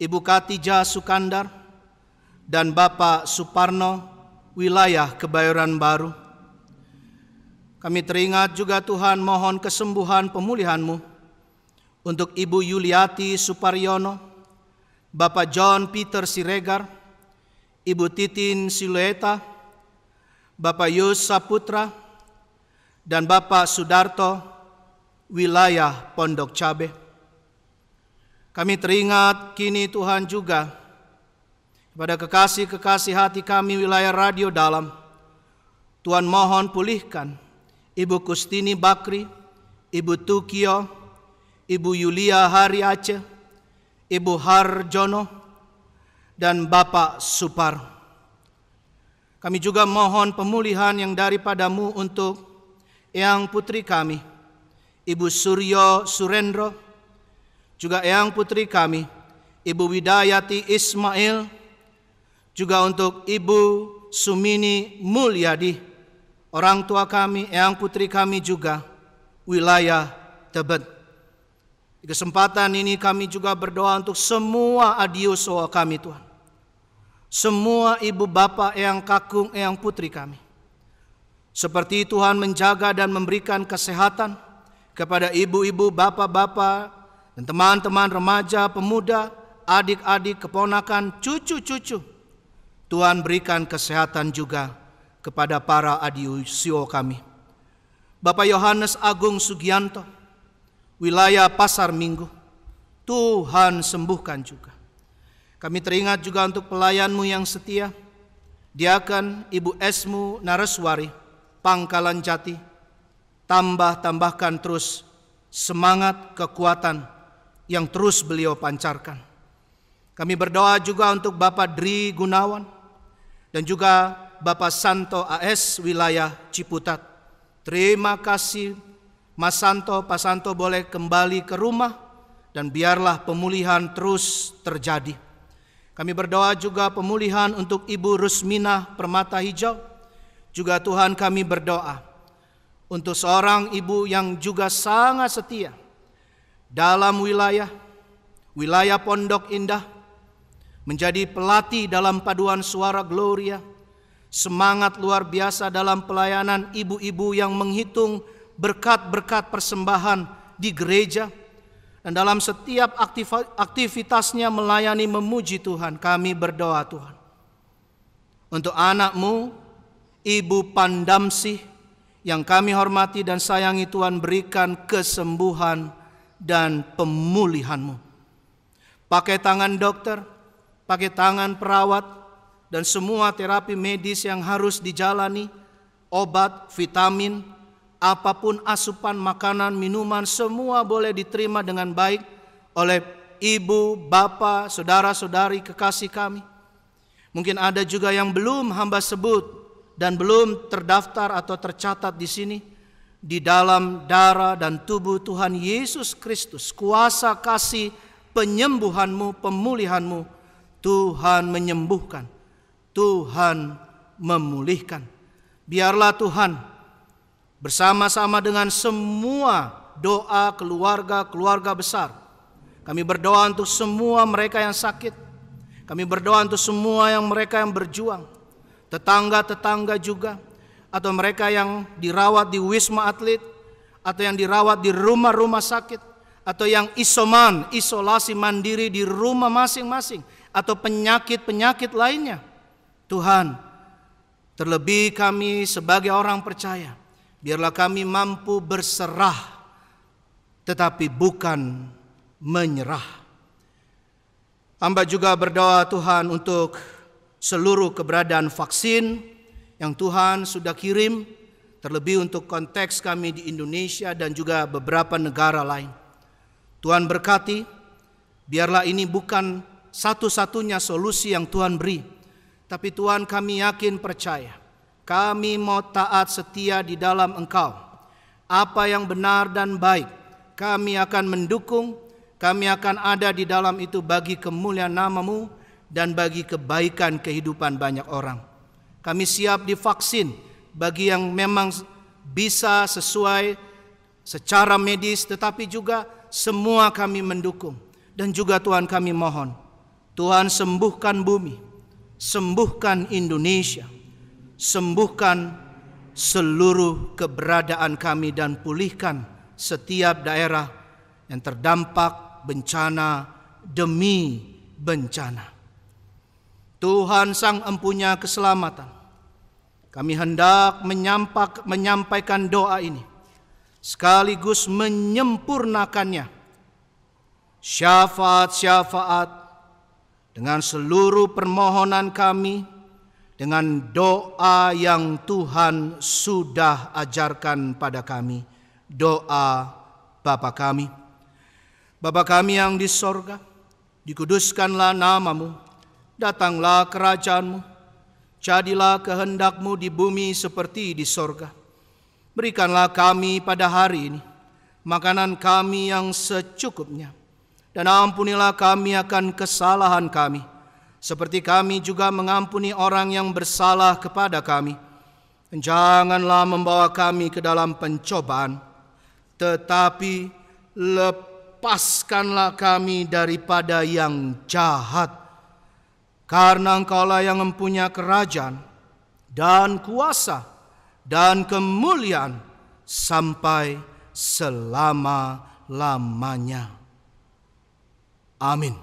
Ibu Katija Sukandar, dan Bapak Suparno, wilayah Kebayoran Baru. Kami teringat juga Tuhan mohon kesembuhan pemulihan-Mu untuk Ibu Yuliati Suparyono, Bapak John Peter Siregar, Ibu Titin Silueta, Bapak Yus Saputra, dan Bapak Sudarto, wilayah Pondok Cabe. Kami teringat kini Tuhan juga pada kekasih-kekasih hati kami wilayah Radio Dalam. Tuhan mohon pulihkan Ibu Kustini Bakri, Ibu Tukio, Ibu Yulia Hari Aceh, Ibu Harjono, dan Bapak Supar. Kami juga mohon pemulihan yang daripada-Mu untuk Eyang Putri kami, Ibu Suryo Surendro, juga Eyang Putri kami, Ibu Widayati Ismail, juga untuk Ibu Sumini Mulyadi, orang tua kami, Eyang Putri kami juga, wilayah Tebet. Di kesempatan ini kami juga berdoa untuk semua adiuso kami Tuhan. Semua ibu bapak, eyang kakung, eyang putri kami. Seperti Tuhan menjaga dan memberikan kesehatan kepada ibu-ibu, bapak-bapak, dan teman-teman remaja, pemuda, adik-adik, keponakan, cucu-cucu. Tuhan berikan kesehatan juga kepada para adiusio kami. Bapak Yohanes Agung Sugianto, wilayah Pasar Minggu, Tuhan sembuhkan juga. Kami teringat juga untuk pelayan-Mu yang setia, Diaken Ibu Esmu Nareswari, Pangkalan Jati. Tambahkan terus semangat, kekuatan yang terus beliau pancarkan. Kami berdoa juga untuk Bapak Dri Gunawan, dan juga Bapak Santo AS wilayah Ciputat. Terima kasih Mas Santo, Pak Santo boleh kembali ke rumah dan biarlah pemulihan terus terjadi. Kami berdoa juga pemulihan untuk Ibu Rusmina Permata Hijau. Juga Tuhan kami berdoa untuk seorang ibu yang juga sangat setia dalam wilayah Pondok Indah, menjadi pelatih dalam paduan suara Gloria, semangat luar biasa dalam pelayanan ibu-ibu yang menghitung berkat-berkat persembahan di gereja, dan dalam setiap aktivitasnya melayani memuji Tuhan. Kami berdoa Tuhan untuk anak-Mu, Ibu Pandamsih, yang kami hormati dan sayangi. Tuhan berikan kesembuhan dan pemulihan-Mu. Pakai tangan dokter, pakai tangan perawat, dan semua terapi medis yang harus dijalani, obat, vitamin, apapun asupan makanan, minuman, semua boleh diterima dengan baik oleh ibu, bapak, saudara-saudari kekasih kami. Mungkin ada juga yang belum hamba sebut dan belum terdaftar atau tercatat di sini. Di dalam darah dan tubuh Tuhan Yesus Kristus, kuasa kasih penyembuhan-Mu, pemulihan-Mu, Tuhan menyembuhkan, Tuhan memulihkan. Biarlah Tuhan bersama-sama dengan semua doa keluarga besar. Kami berdoa untuk semua mereka yang sakit. Kami berdoa untuk semua mereka yang berjuang. Tetangga-tetangga juga, atau mereka yang dirawat di Wisma Atlet, atau yang dirawat di rumah-rumah sakit, atau yang isolasi mandiri di rumah masing-masing. atau penyakit-penyakit lainnya. Tuhan, terlebih kami sebagai orang percaya, biarlah kami mampu berserah tetapi bukan menyerah. Hamba juga berdoa Tuhan untuk seluruh keberadaan vaksin yang Tuhan sudah kirim, terlebih untuk konteks kami di Indonesia dan juga beberapa negara lain. Tuhan berkati, biarlah ini bukan satu-satunya solusi yang Tuhan beri, tapi Tuhan, kami yakin percaya, kami mau taat setia di dalam Engkau. Apa yang benar dan baik, kami akan mendukung, kami akan ada di dalam itu bagi kemuliaan nama-Mu dan bagi kebaikan kehidupan banyak orang. Kami siap divaksin bagi yang memang bisa sesuai secara medis, tetapi juga semua kami mendukung. Dan juga Tuhan, kami mohon, Tuhan sembuhkan bumi, sembuhkan Indonesia, sembuhkan seluruh keberadaan kami dan pulihkan setiap daerah yang terdampak bencana demi bencana. Tuhan Sang Empunya keselamatan, kami hendak menyampaikan doa ini sekaligus menyempurnakannya. Syafaat-syafaat dengan seluruh permohonan kami, dengan doa yang Tuhan sudah ajarkan pada kami. Doa Bapa kami. Bapa kami yang di sorga, dikuduskanlah nama-Mu, datanglah kerajaan-Mu, jadilah kehendak-Mu di bumi seperti di sorga. Berikanlah kami pada hari ini makanan kami yang secukupnya, dan ampunilah kami akan kesalahan kami, seperti kami juga mengampuni orang yang bersalah kepada kami. Dan janganlah membawa kami ke dalam pencobaan, tetapi lepaskanlah kami daripada yang jahat. Karena Engkaulah yang mempunyai kerajaan dan kuasa dan kemuliaan sampai selama-lamanya. Amin.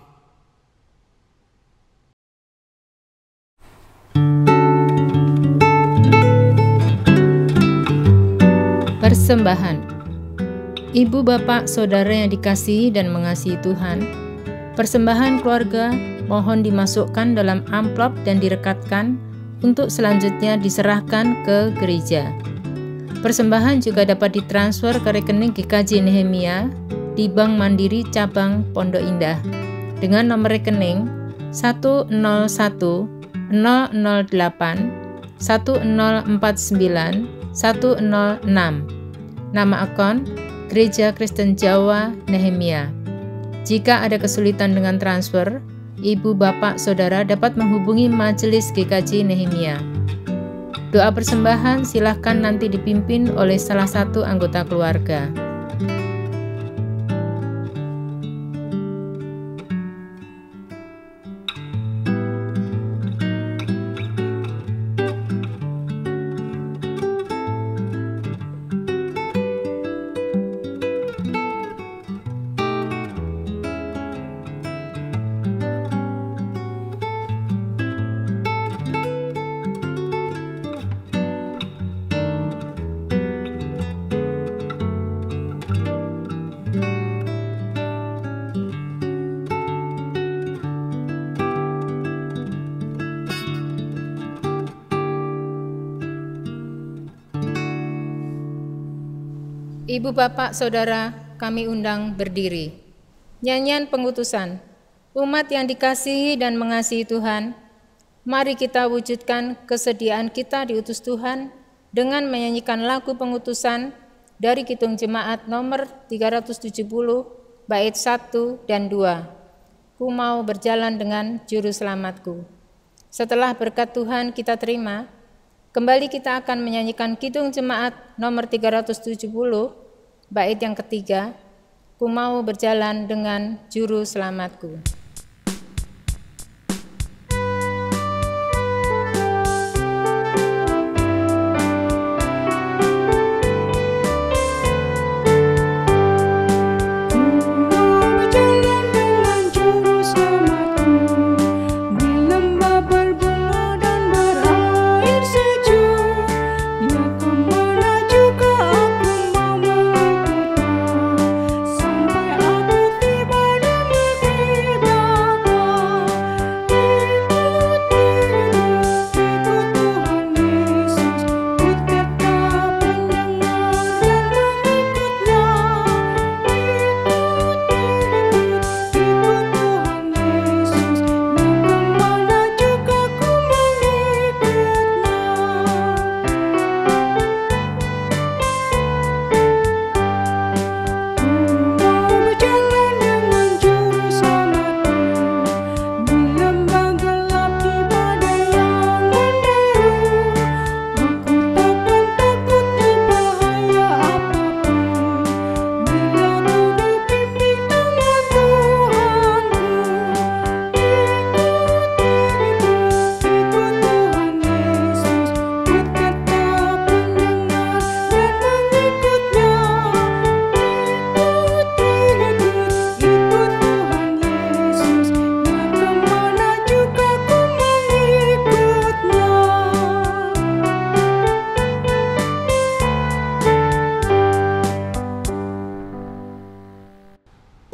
Persembahan. Ibu, bapak, saudara yang dikasihi dan mengasihi Tuhan, persembahan keluarga mohon dimasukkan dalam amplop dan direkatkan untuk selanjutnya diserahkan ke gereja. Persembahan juga dapat ditransfer ke rekening GKJ Nehemia di Bank Mandiri Cabang Pondok Indah dengan nomor rekening 101 008 1049 106. Nama akun Gereja Kristen Jawa Nehemia. Jika ada kesulitan dengan transfer, ibu, bapak, saudara dapat menghubungi Majelis GKJ Nehemia. Doa persembahan silahkan nanti dipimpin oleh salah satu anggota keluarga. Ibu, bapak, saudara, kami undang berdiri. Nyanyian pengutusan. Umat yang dikasihi dan mengasihi Tuhan, mari kita wujudkan kesediaan kita diutus Tuhan dengan menyanyikan lagu pengutusan dari Kidung Jemaat nomor 370, bait 1 dan 2. Ku mau berjalan dengan juru selamatku. Setelah berkat Tuhan kita terima, kembali kita akan menyanyikan Kidung Jemaat nomor 370, bait yang ketiga, ku mau berjalan dengan juru selamatku.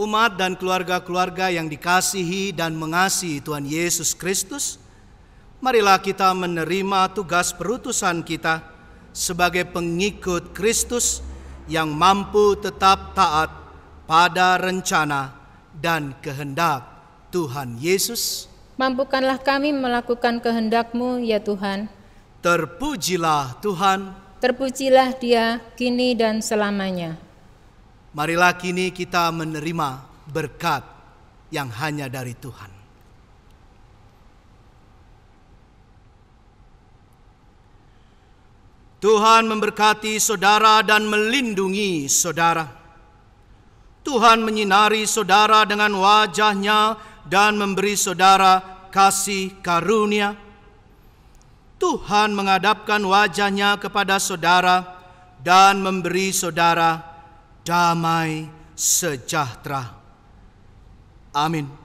umat dan keluarga-keluarga yang dikasihi dan mengasihi Tuhan Yesus Kristus, marilah kita menerima tugas perutusan kita sebagai pengikut Kristus yang mampu tetap taat pada rencana dan kehendak Tuhan Yesus. Mampukanlah kami melakukan kehendak-Mu, ya Tuhan. Terpujilah Tuhan. Terpujilah Dia kini dan selamanya. Marilah kini kita menerima berkat yang hanya dari Tuhan. Tuhan memberkati saudara dan melindungi saudara. Tuhan menyinari saudara dengan wajah-Nya dan memberi saudara kasih karunia. Tuhan menghadapkan wajah-Nya kepada saudara dan memberi saudara damai sejahtera. Amin.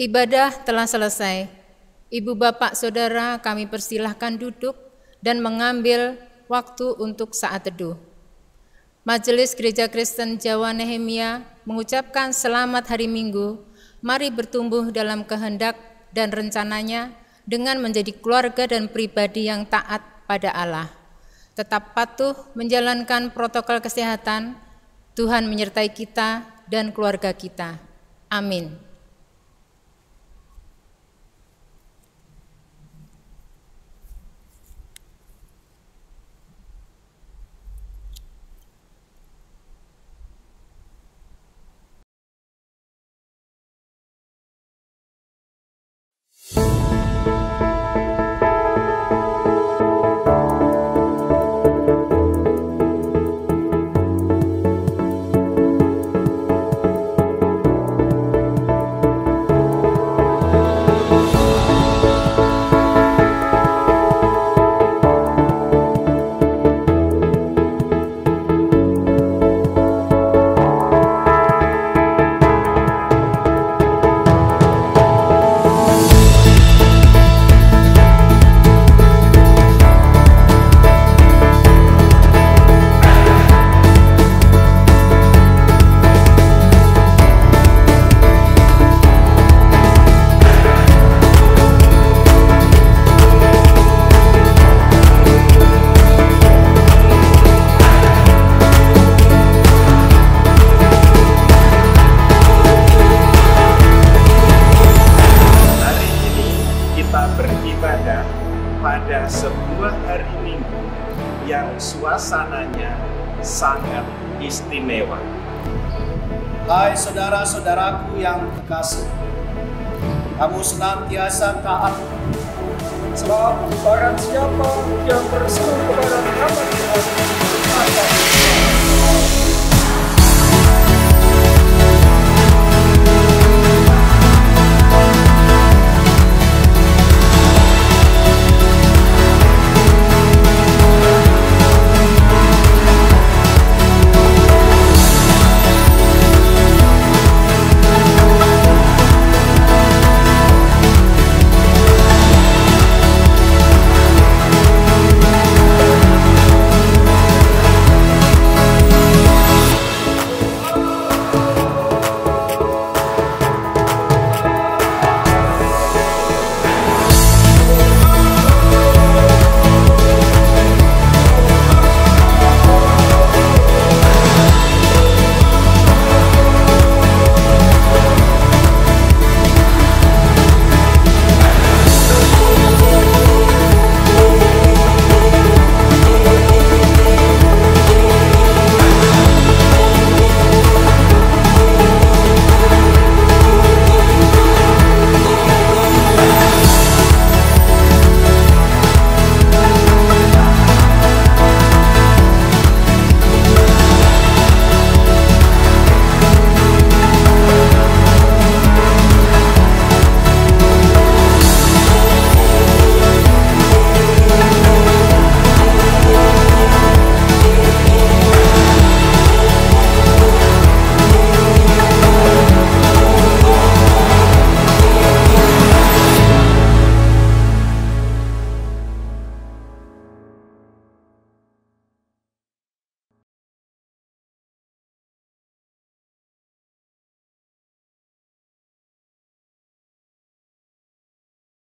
Ibadah telah selesai. Ibu, bapak, saudara, kami persilahkan duduk dan mengambil waktu untuk saat teduh. Majelis Gereja Kristen Jawa Nehemia mengucapkan selamat hari Minggu. Mari bertumbuh dalam kehendak dan rencananya dengan menjadi keluarga dan pribadi yang taat pada Allah. Tetap patuh menjalankan protokol kesehatan. Tuhan menyertai kita dan keluarga kita. Amin. pada sebuah hari Minggu yang suasananya sangat istimewa. Hai saudara-saudaraku yang terkasih, kamu senantiasa taat, sebab barang siapa yang berseru kepada nama Tuhan akan